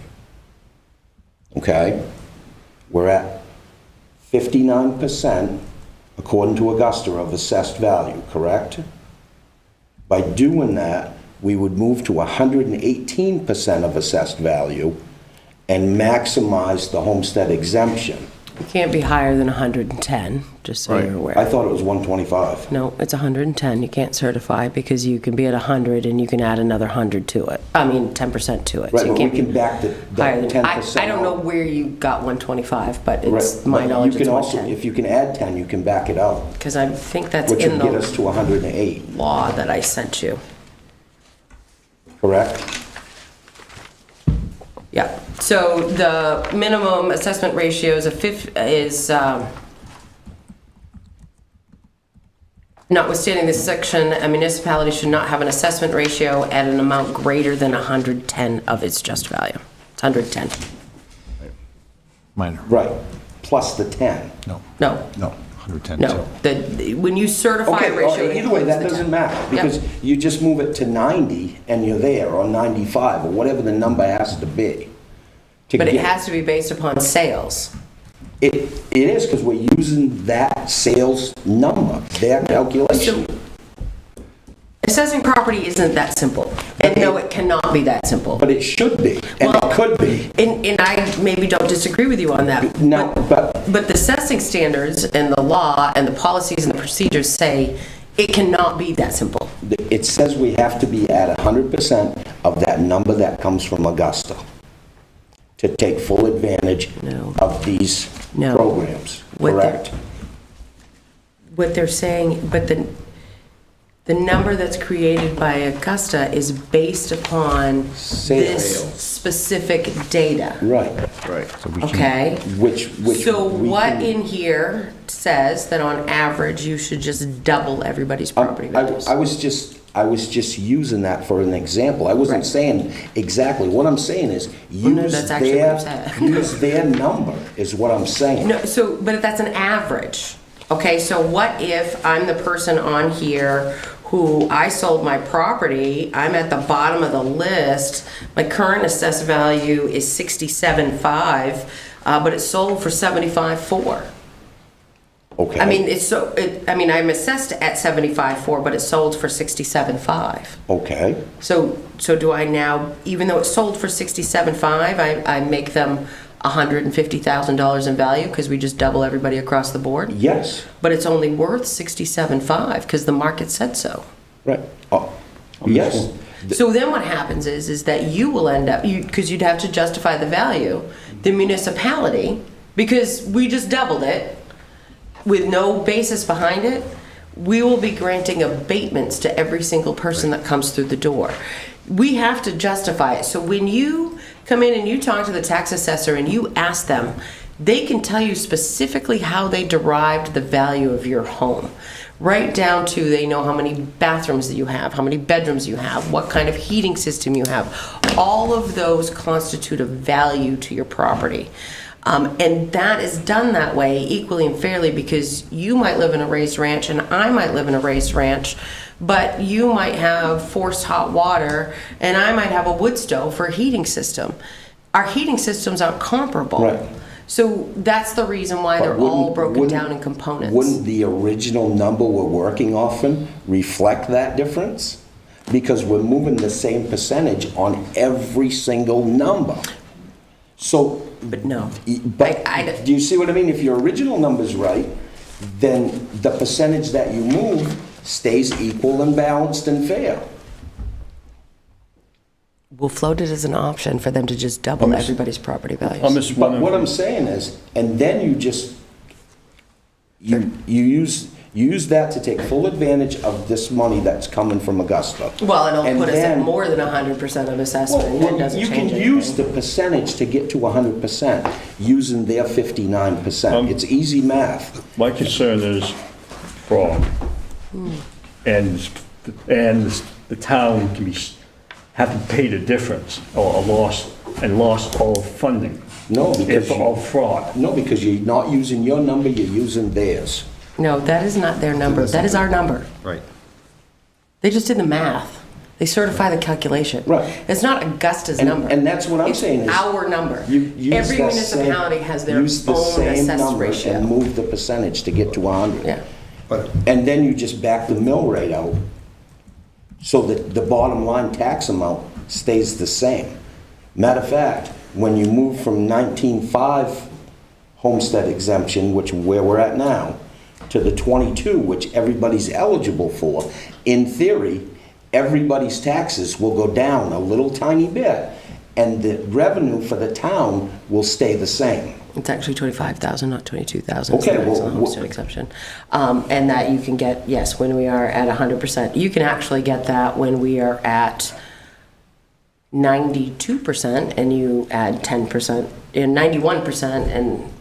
Okay? We're at 59%, according to Augusta, of assessed value, correct? By doing that, we would move to 118% of assessed value and maximize the homestead exemption. You can't be higher than 110, just so you're aware. I thought it was 125. No, it's 110. You can't certify because you can be at 100 and you can add another 100 to it. I mean, 10% to it. Right, So you but we can't be can back the higher than 10%. I don't know where you got 125, but Right, it's my but knowledge you it's can also, 110. if you can add 10, you can back it out, Because I think that's which in would get us the to 108, law that I sent you. correct? Yeah, so the minimum assessment ratio is notwithstanding this section, a municipality should not have an assessment ratio at an amount greater than 110 of its just value. It's 110. Minor. Right, plus the 10. No, No, 110. no. When you certify Okay, a ratio, it either way, includes that the doesn't 10. matter, because you just move it to 90 and you're there, or 95, or whatever the number has to be. to But it get- has to be based upon sales. It is, because we're using that sales number, their calculation. Assessing property isn't that simple. And no, it cannot be that simple. But it should be, and it Well, could be. And I maybe don't disagree with you on that. No, but- But the assessing standards and the law and the policies and the procedures say it cannot be that simple. It says we have to be at 100% of that number that comes from Augusta to take full advantage No. of these No. programs, What they're- correct? What they're saying, but the number that's created by Augusta is based upon this Sales. specific data. Right, Right. Okay? which So we what can- in here says that on average you should just double everybody's property values? I was just using that for an example. I wasn't saying exactly. What I'm saying is no, use that's actually what you said. use their number is what I'm saying. No, so, but that's an average. Okay, so what if I'm the person on here who I sold my property, I'm at the bottom of the list, my current assessed value is 67.5, but it's sold for 75.4. Okay. I mean, I'm assessed at 75.4, but it's sold for 67.5. Okay. So do I now, even though it's sold for 67.5, I make them $150,000 in value because we just double everybody across the board? Yes. But it's only worth 67.5 because the market said so. Right. Oh, yes. So then what happens is that you will end up, because you'd have to justify the value, the municipality, because we just doubled it with no basis behind it, we will be granting abatements to every single person that comes through the door. We have to justify it. So when you come in and you talk to the tax assessor and you ask them, they can tell you specifically how they derived the value of your home. Right down to they know how many bathrooms that you have, how many bedrooms you have, what kind of heating system you have. All of those constitute a value to your property. And that is done that way equally and fairly because you might live in a raised ranch and I might live in a raised ranch, but you might have forced hot water and I might have a wood stove for a heating system. Our heating systems aren't comparable. Right. So that's the reason why they're But all broken wouldn't- down in components. Wouldn't the original number we're working off in reflect that difference? Because we're moving the same percentage on every single number. So, But no. but I- do you see what I mean? If your original number's right, then the percentage that you move stays equal and balanced and fair. We'll float it as an option for them to just double everybody's property values. I'm just But wondering. what I'm saying is, and then you just, you use that to take full advantage of this money that's coming from Augusta. Well, it'll And put us at then- more than 100% of assessment. and It doesn't You can change use anything. the percentage to get to 100% using their 59%. It's easy math. My concern is fraud. And the town can have to pay the difference or lost all funding. No, because Of fraud. No, because you're not using your number, you're using theirs. No, that is not their number. That is our number. Right. They just did the math. They certify the calculation. Right. It's not Augusta's And- number. and that's what I'm It's saying is our number. You use Every that same- municipality has their own use the same assessed number ratio. and move the percentage to get to 100. Yeah. But And then you just back the mill rate out so that the bottom line tax amount stays the same. Matter of fact, when you move from 19.5 homestead exemption, which where we're at now, to the 22, which everybody's eligible for, in theory, everybody's taxes will go down a little tiny bit, and the revenue for the town will stay the same. It's actually 25,000, not 22,000. Okay, so that's well, a homestead exception. And that you can get, yes, when we are at 100%. You can actually get that when we are at 92% and you add 10%, 91% and,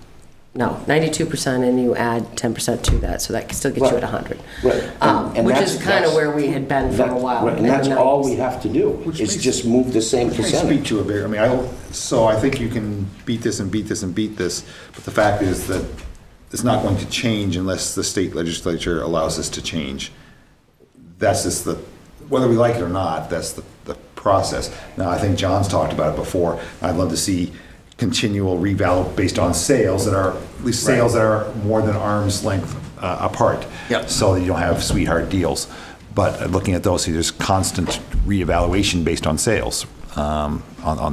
no, 92% and you add 10% to that, so that can still get you at 100. Right. And Which that's- is kind of that's- where we had been for a while. Right, and in the that's all 90s. we have to do, is makes- just move the same Let me percentage. speak to it, Barry. I mean, so I think you can beat this and beat this and beat this, but the fact is that it's not going to change unless the state legislature allows us to change. That's just whether we like it or not, that's the process. Now, I think John's talked about it before. I'd love to see continual revalue based on sales that are, at least sales that are more than arm's length apart. Yep. So that you don't have sweetheart deals. But looking at those, see, there's constant reevaluation based on sales on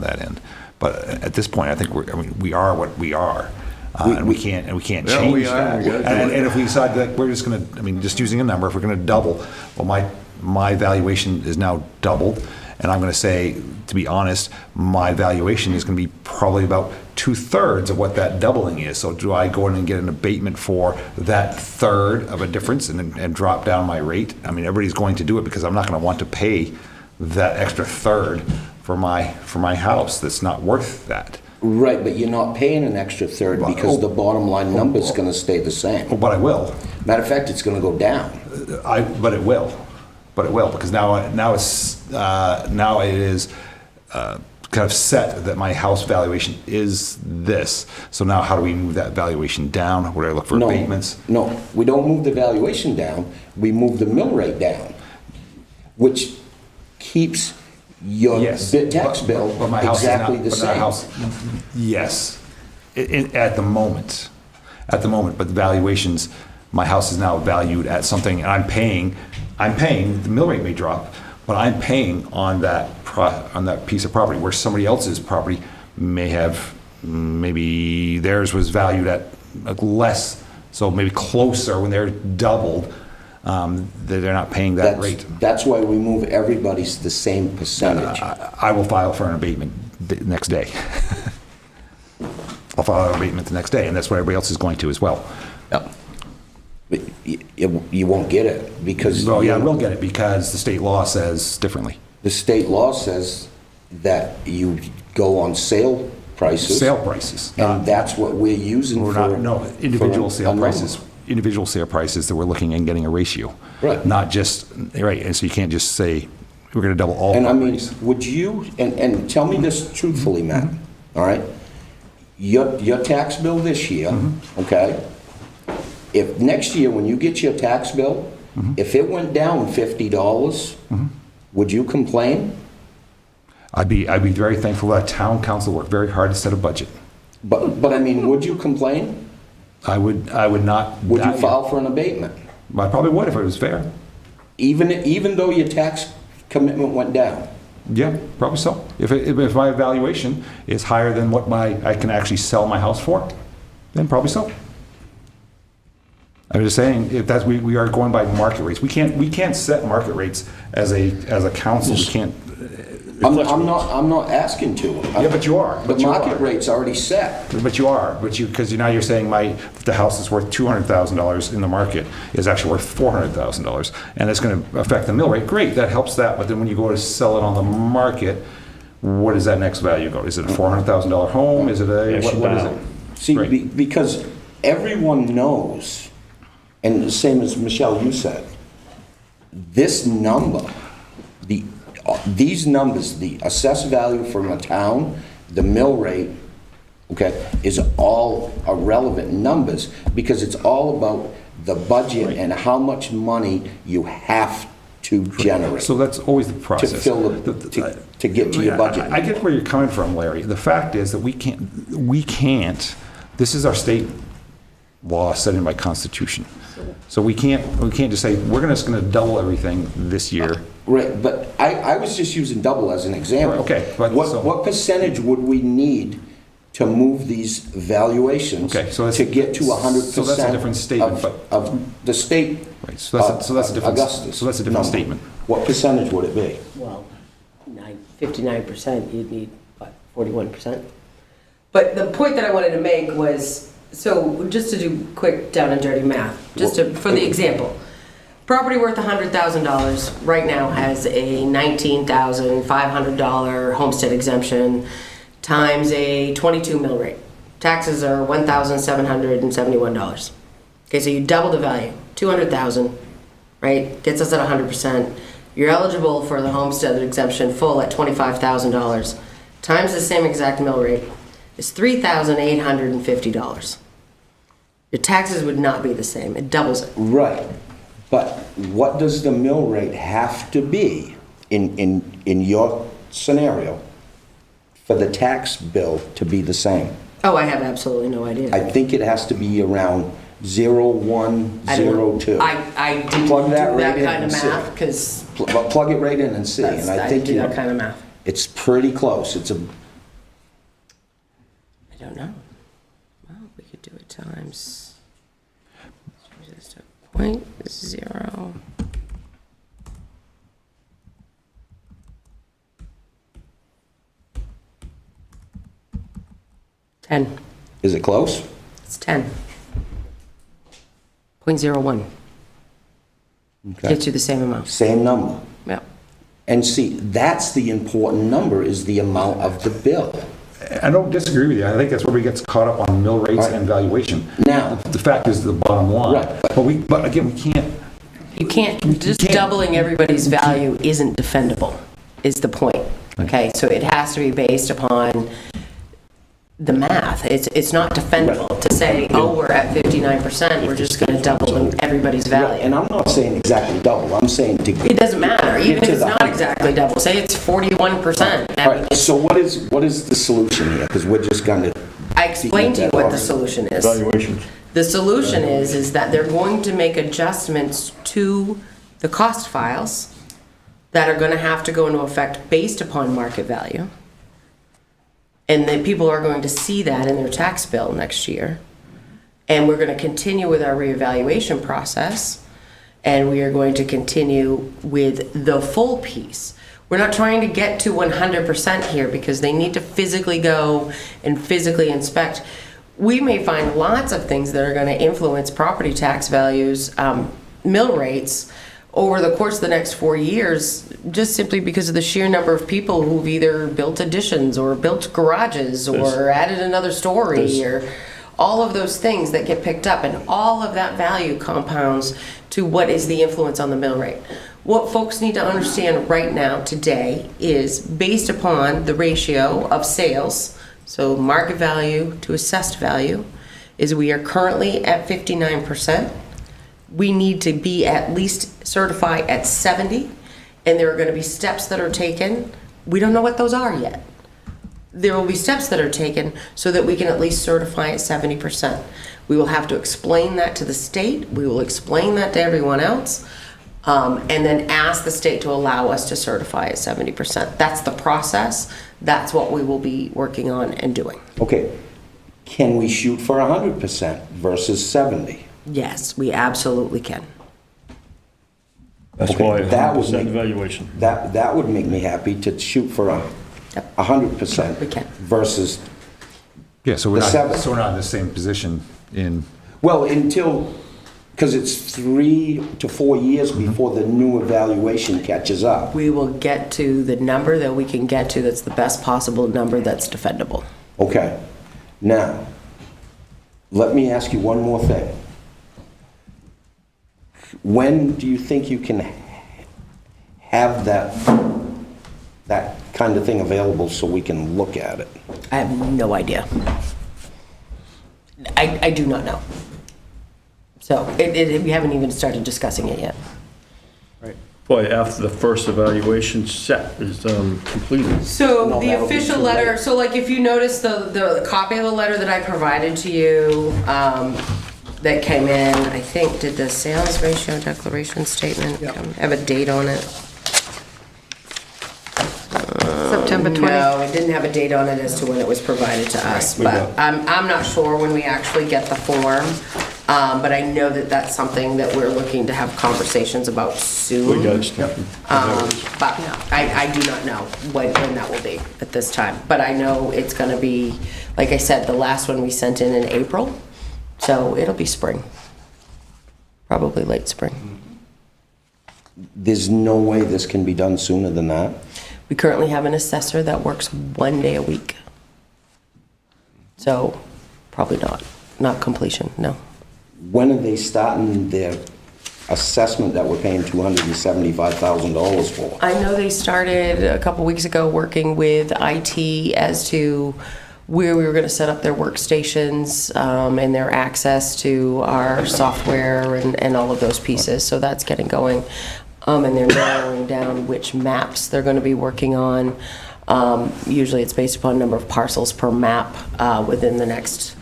that end. But at this point, I think we are what we are. And we can't Yeah, change we are. that. We gotta do And it. if we decide that we're just going to, I mean, just using a number, if we're going to double, well, my valuation is now doubled. And I'm going to say, to be honest, my valuation is going to be probably about 2/3 of what that doubling is. So do I go in and get an abatement for that third of a difference and drop down my rate? I mean, everybody's going to do it because I'm not going to want to pay that extra third for my house that's not worth that. Right, but you're not paying an extra third because the bottom line number's gonna stay the same. Oh, but I will. Matter of fact, it's gonna go down. But it will. But it will, because now it is kind of set that my house valuation is this. So now how do we move that valuation down? Where do I look for No, abatements? No, we don't move the valuation down, we move the mill rate down, which keeps your Yes. tax bill But my house is not- exactly the but my same. house- Yes, at the moment, but the valuations, my house is now valued at something, and I'm paying, the mill rate may drop, but I'm paying on that piece of property, where somebody else's property may have, maybe theirs was valued at less, so maybe closer when they're doubled, they're not paying that rate. That's why we move everybody's the same percentage. I will file for an abatement the next day. I'll file an abatement the next day, and that's what everybody else is going to as well. Yep. But you won't get it because. Well, yeah, I will get it because the state law says differently. The state law says that you go on sale prices. Sale prices. And that's what we're using We're for. not, no, individual for a sale number. prices. Individual sale prices that we're looking and getting a ratio. Right. Not just, right, and so you can't just say, we're gonna double all And I mean, properties. would you, and tell me this truthfully, Matt, all right? Your tax bill this year, okay? If next year, when you get your tax bill, if it went down $50, would you complain? I'd be very thankful that town council worked very hard to set a budget. But I mean, would you complain? I would not. Would you file for an abatement? I probably would if it was fair. Even though your tax commitment went down? Yeah, probably so. If my valuation is higher than what I can actually sell my house for, then probably so. I'm just saying, if that's, we are going by market rates. We can't set market rates as a council. We can't. I'm not asking to. Yeah, but you are. The market rate's already set. But you are, because now you're saying the house that's worth $200,000 in the market is actually worth $400,000, and it's going to affect the mill rate. Great, that helps that, but then when you go to sell it on the market, what does that next value go? Is it a $400,000 home? Is it what is it? See, Right. because everyone knows, and the same as Michelle, you said, this number, these numbers, the assessed value from a town, the mill rate, okay, is all irrelevant numbers because it's all about the budget and how much money you have to generate So that's always the to process. fill to get to your Yeah, budget. I get where you're coming from, Larry. The fact is that we can't, this is our state law set in by Constitution. So we can't just say, we're just gonna double everything this year. Right, but I was just using double as an example. Okay, but so- What percentage would we need to move these valuations Okay, so that's- to get to 100%. so that's a different statement, but- Of the state. Right, so that's a different- Augustus so that's a different number. statement. What percentage would it be? Well, 59%, you'd need, what, 41%? But the point that I wanted to make was, so just to do quick down and dirty math, for the example. Property worth $100,000 right now has a $19,500 homestead exemption times a 22 mill rate. Taxes are $1,771. Okay, so you double the value, 200,000, right? Gets us at 100%. You're eligible for the homestead exemption full at $25,000 times the same exact mill rate is $3,850. Your taxes would not be the same. It doubles it. Right, but what does the mill rate have to be in your scenario for the tax bill to be the same? Oh, I have absolutely no idea. I think it has to be around 0.102. I didn't do Plug that right that in kind of and see. math because Plug it right in and see, and I I think didn't do that kind of math. it's pretty close. It's a, I don't know. Well, we could do it times just a 0.0. $10. is it close? It's 10. 0.01. Okay. Gets you the same amount. Same number. Yep. And see, that's the important number, is the amount of the bill. I don't disagree with you. I think that's where we get caught up on mill rates and valuation. Now- The fact is the bottom line. Right. But again, we can't, You can't, just can't- doubling everybody's value isn't defendable, is the point. Okay, so it has to be based upon the math. It's not defendable to say, oh, we're at 59%, we're just going to double everybody's value. And I'm not saying exactly double, I'm saying to. It doesn't matter, even get if to it's the not 100. exactly double. Say it's 41%. All right, so what is the solution here? Because we're just gonna. I explained to you what the solution is. Valuations. The solution is that they're going to make adjustments to the cost files that are going to have to go into effect based upon market value. And then people are going to see that in their tax bill next year. And we're going to continue with our reevaluation process. And we are going to continue with the full piece. We're not trying to get to 100% here because they need to physically go and physically inspect. We may find lots of things that are going to influence property tax values, mill rates, over the course of the next 4 years, just simply because of the sheer number of people who've either built additions or built garages or added another story or all of those things that get picked up, and all of that value compounds to what is the influence on the mill rate. What folks need to understand right now, today, is based upon the ratio of sales, so market value to assessed value, is we are currently at 59%. We need to be at least certified at 70, and there are going to be steps that are taken. We don't know what those are yet. There will be steps that are taken so that we can at least certify at 70%. We will have to explain that to the state. We will explain that to everyone else, and then ask the state to allow us to certify at 70%. That's the process. That's what we will be working on and doing. Okay, can we shoot for 100% versus 70? Yes, we absolutely can. That's Okay, why that would 100% make- valuation. That would make me happy to shoot for Yep. 100%. We can. Versus, yeah, so we're The not, seven. so we're not in the same position in, well, until, because it's 3 to 4 years before the new evaluation catches up. We will get to the number that we can get to that's the best possible number that's defendable. Okay, now, let me ask you one more thing. When do you think you can have that kind of thing available so we can look at it? I have no idea. I do not know. So we haven't even started discussing it yet. Probably after the first evaluation set is completed. So No, the that'll be official too letter, late. so like if you notice the copy of the letter that I provided to you, that came in, I think, did the sales ratio declaration statement have a date on it? September 20? No, it didn't have a date on it as to when it was provided to us, but I'm not sure when we actually get the form. But I know that that's something that we're looking to have conversations about soon. We got stuff. But I do not know when that will be at this time. But I know it's gonna be, like I said, the last one we sent in April, so it'll be spring. Probably late spring. There's no way this can be done sooner than that? We currently have an assessor that works 1 day a week. So, probably not completion, no. When are they starting their assessment that we're paying $275,000 for? I know they started a couple weeks ago working with IT as to where we were going to set up their workstations and their access to our software and all of those pieces. So that's getting going. And they're narrowing down which maps they're going to be working on. Usually it's based upon number of parcels per map within the next,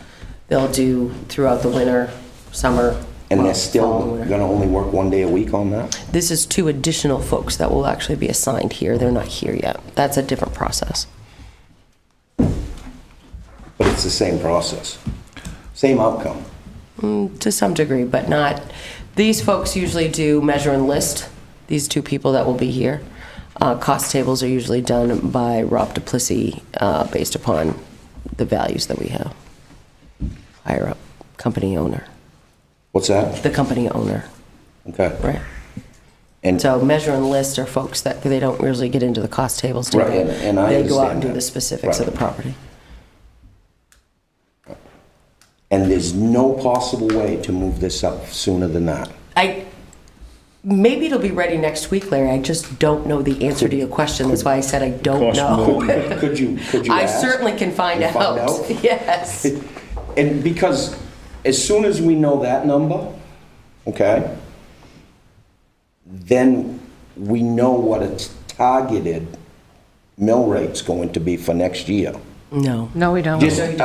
they'll do throughout the winter, summer. And they're fall, still and winter. gonna only work 1 day a week on that? This is 2 additional folks that will actually be assigned here. They're not here yet. That's a different process. But it's the same process, same outcome. To some degree, but not, these folks usually do measure and list, these 2 people that will be here. Cost tables are usually done by Rob Duplessis based upon the values that we have. Higher up, company owner, What's that? the company owner, Okay. right? And So measure and list are folks that, they don't usually get into the cost tables. Right, and I They go out understand and do that. the specifics of the Right. property. And there's no possible way to move this up sooner than that? Maybe it'll be ready next week, Larry. I just don't know the answer to your question. That's why I said I don't Cost know. more. Could you I ask? certainly can find And find out. out? Yes. And because as soon as we know that number, okay, then we know what a targeted mill rate's going to be for next year. No. No, we don't. Just a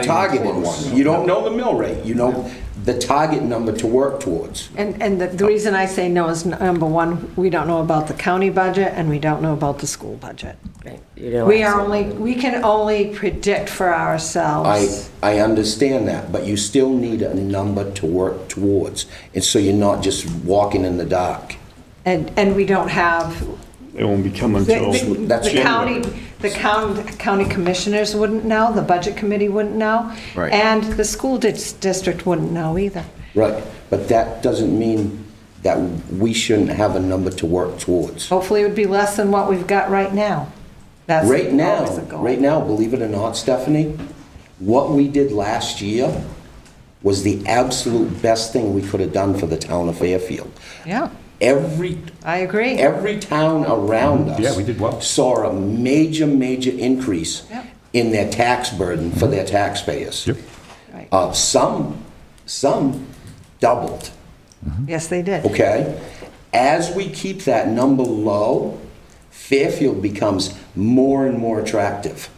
targeted one. You don't know the mill rate, you know the target number to work towards. And the reason I say no is, number one, we don't know about the county budget, and we don't know about the school budget. Right. You know, We can only predict for ourselves. I understand that, but you still need a number to work towards, and so you're not just walking in the dark. And we don't have, It won't be coming till That's the county commissioners wouldn't know, the budget committee wouldn't know. Right. And the school district wouldn't know either. Right, but that doesn't mean that we shouldn't have a number to work towards. Hopefully it would be less than what we've got right now. That's Right now, always the goal. believe it or not, Stephanie, what we did last year was the absolute best thing we could have done for the town of Fairfield. Yeah, Every I agree. Every town around us. Yeah, we did well. Saw a major increase Yep. in their tax burden for their taxpayers. Yep. Right. Some doubled, Yes, they did. okay? As we keep that number low, Fairfield becomes more and more attractive,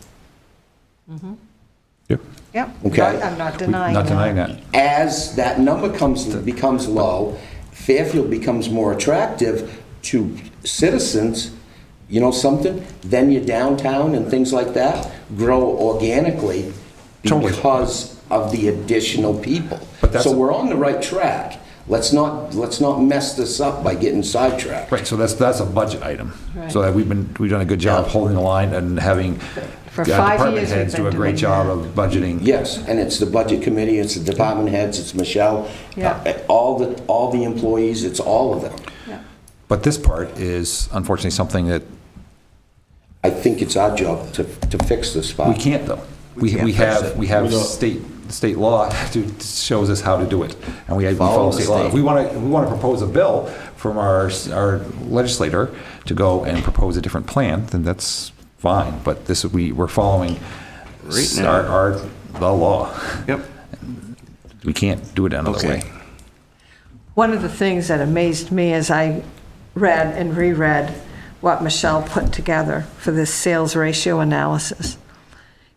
Yep. Yep. Okay. I'm not denying Not that. denying that. as that number becomes low, Fairfield becomes more attractive to citizens. You know something? Then your downtown and things like that grow organically Totally. because of the additional people. But that's So a- we're on the right track. Let's not mess this up by getting sidetracked. Right, so that's a budget item. So Right. that we've done a good job holding the line and having For 5 department years, heads we've do a been great doing job that. of budgeting. Yes, and it's the budget committee, it's the department heads, it's Michelle, Yeah. all the employees, it's all of them. Yeah. But this part is unfortunately something that I think it's our job to fix this spot. we can't though. We have state law shows us how to do it, and we follow the state law. state. If we want to propose a bill from our legislator to go and propose a different plan, then that's fine, but we're following Right now. the law. Yep. We can't do it another Okay. way. One of the things that amazed me as I read and reread what Michelle put together for this sales ratio analysis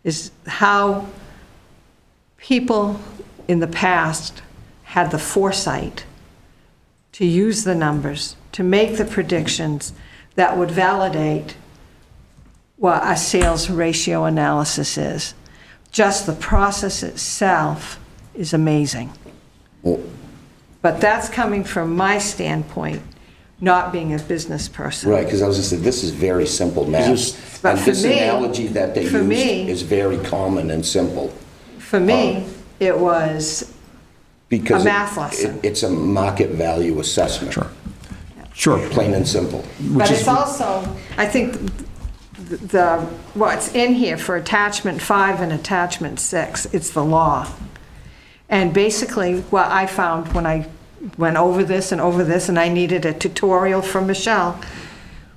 is how people in the past had the foresight to use the numbers, to make the predictions that would validate what a sales ratio analysis is. Just the process itself is amazing. But that's coming from my standpoint, not being a business person. Right, because I was just saying, this is very simple math. But And for this me- analogy that they for used me- is very common and simple. For me, it was Because A math lesson. It's a market value assessment. Sure. Plain and simple. But it's also, I think, what's in here for attachment 5 and attachment 6, it's the law. And basically, what I found when I went over this, and I needed a tutorial from Michelle,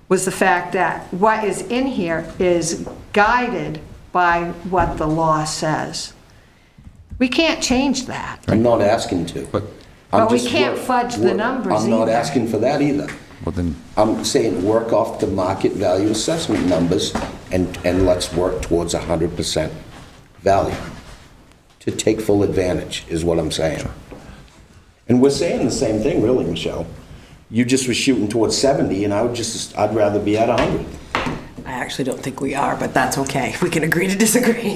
was the fact that what is in here is guided by what the law says. We can't change that. I'm not asking to. But- But we can't fudge the numbers I'm not either. asking for that either. Well, then, I'm saying work off the market value assessment numbers and let's work towards 100% value. To take full advantage is what I'm saying. And we're saying the same thing, really, Michelle. You just were shooting towards 70 and I'd rather be at 100. I actually don't think we are, but that's okay. We can agree to disagree.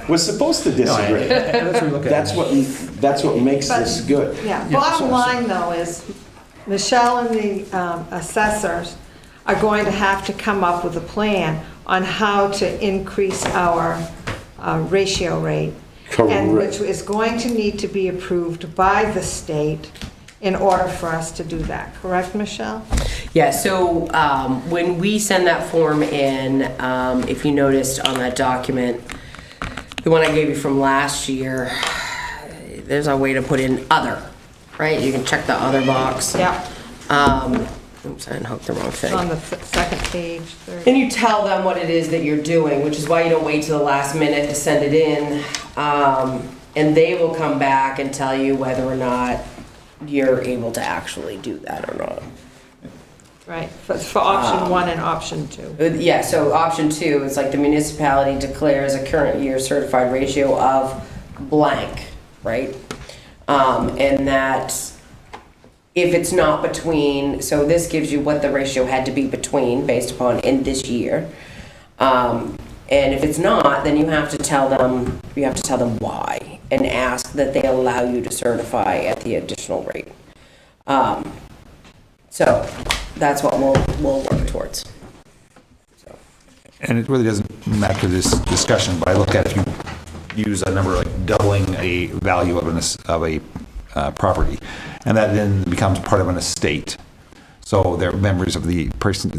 We're supposed to disagree. that's what we look at. That's what makes this good. Yeah, bottom line though is, Michelle and the assessors are going to have to come up with a plan on how to increase our ratio rate. And which Correct. is going to need to be approved by the state in order for us to do that. Correct, Michelle? Yeah, so when we send that form in, if you noticed on that document, the one I gave you from last year, there's a way to put in other, right? You can check the other box. Yeah. Oops, I unhooked the wrong It's thing. on the second page, third. And you tell them what it is that you're doing, which is why you don't wait till the last minute to send it in. And they will come back and tell you whether or not you're able to actually do that or not. Right, for option 1 and option 2. Yeah, so option 2 is like the municipality declares a current year certified ratio of blank, right? And that if it's not between, so this gives you what the ratio had to be between based upon in this year. And if it's not, then you have to tell them why and ask that they allow you to certify at the additional rate. So that's what we'll work towards. and it really doesn't matter this discussion, but I look at if you use a number like doubling a value of a property, and that then becomes part of an estate. So they're members of the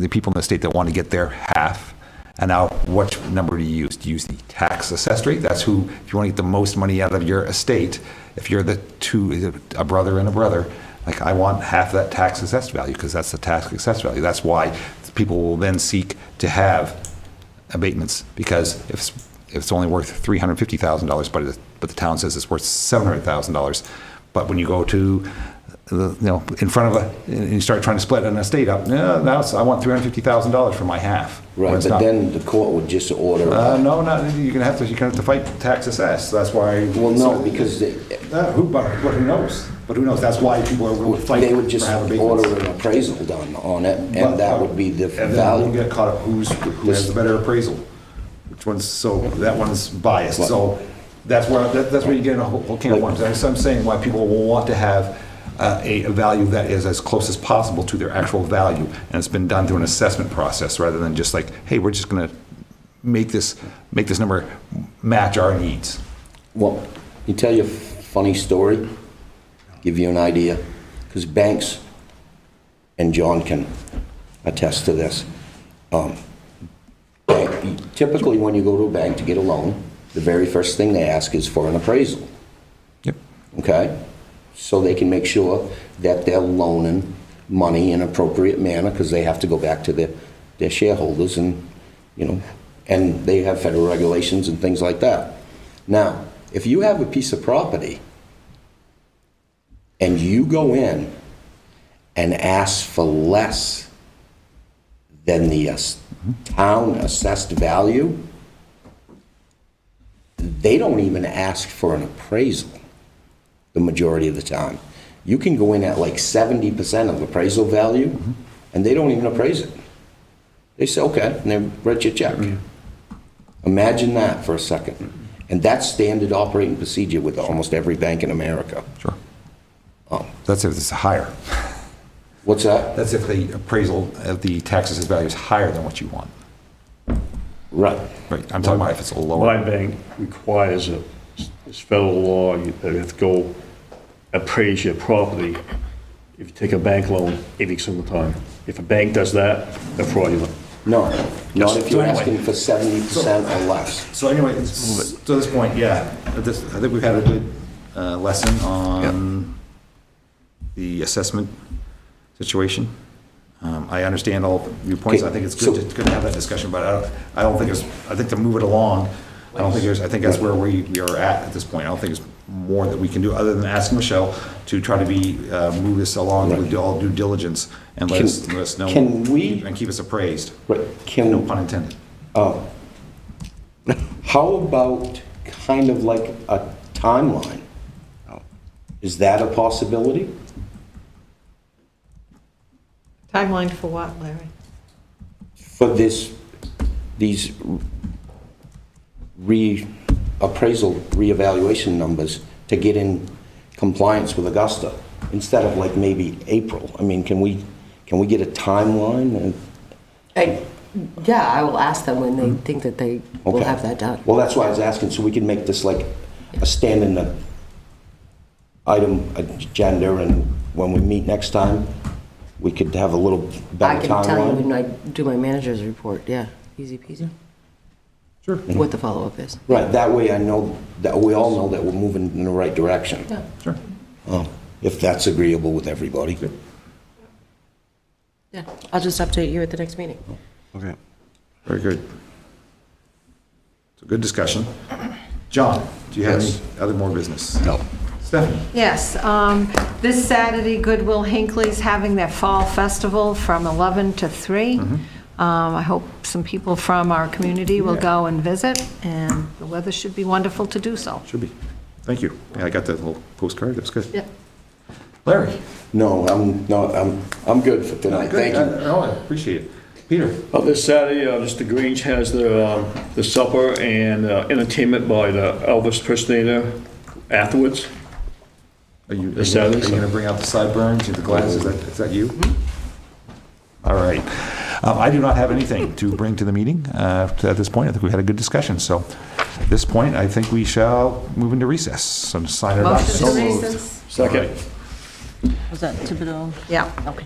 people in the estate that want to get their half. And now, which number do you use? Do you use the tax assessed rate? That's who, if you want to get the most money out of your estate, if you're a brother and a brother, like I want half that tax assessed value because that's the tax assessed value. That's why people will then seek to have abatements, because if it's only worth $350,000, but the town says it's worth $700,000, but when you go to in front of and you start trying to split an estate up, now I want $350,000 for my half. Right, but then the court would just order. No, not you're gonna have to fight tax assess. That's why. Well, no, because But who knows? But who knows? That's why people are fighting. they would just for have abatements. order an appraisal done on it, But- and that would be the And then we'll value. get caught up who has the better appraisal. Which one's, so that one's biased. So that's where you get in a whole can of worms. So I'm saying why people will want to have a value that is as close as possible to their actual value, and it's been done through an assessment process rather than just like, hey, we're just going to make this number match our needs. Well, you tell you a funny story, give you an idea, because banks, and John can attest to this. Typically, when you go to a bank to get a loan, the very first thing they ask is for an appraisal. Yep. Okay? So they can make sure that they're loaning money in an appropriate manner, because they have to go back to their shareholders and, and they have federal regulations and things like that. Now, if you have a piece of property and you go in and ask for less than the town assessed value, they don't even ask for an appraisal the majority of the time. You can go in at like 70% of appraisal value, and they don't even appraise it. They say, okay, and they write you a check. Imagine that for a second. And that's standard operating procedure with almost every bank in America. Sure. Oh. That's if it's higher. What's that? That's if the appraisal of the tax assessed value is higher than what you want. Right. Right, I'm talking about if it's a lower. My bank requires it, it's federal law, you have to go appraise your property if you take a bank loan 8 weeks at a time. If a bank does that, they're fraudulent. No, not if So you're anyway. asking for 70% or less. So anyway, to this point, yeah, I think we've had a good lesson on the assessment situation. I understand all your points. Okay, I think it's so- good to have that discussion, but I don't think I think to move it along, I think that's where we are at this point. I don't think there's more that we can do other than asking Michelle to try to move this along with all due diligence and let us know. Can we- And keep us appraised. Right, No pun intended. How about kind of like a timeline? Is that a possibility? Timeline for what, Larry? For these reappraisal, reevaluation numbers to get in compliance with Augusta, instead of like maybe April? I mean, can we get a timeline? Yeah, I will ask them when they think that they will Okay. have that done. Well, that's why I was asking, so we can make this like a standing item agenda, and when we meet next time, we could have a little I better can tell you when timeline. I do my manager's report, yeah, easy peasy. Sure. What the follow-up is. Right, that way I know, that we all know that we're moving in the right direction. Yeah. Sure. If that's agreeable with everybody. Yeah, I'll just update you at the next meeting. Okay. Very good. It's a good discussion. John, do you have any other more business? No. Stephanie? Yes, this Saturday, Goodwill Hinckley's having their fall festival from 11 to 3. I hope some people from our community will go and visit, and the weather should be wonderful to do so. Should be. Thank you. Yeah, I got that little postcard. That was good. Yeah. Larry? I'm good for tonight, Good. thank you. Oh, I appreciate it. Peter? This Saturday, Mr. Grange has the supper and entertainment by the Elvis impersonator afterwards. Are you This Saturday, going to bring out the sideburns and the glasses? Is that you? All right. I do not have anything to bring to the meeting at this point. I think we had a good discussion. So at this point, I think we shall move into recess. So sign it up. Motion to recess. Second. Was that Thibodeau? Yeah. Okay.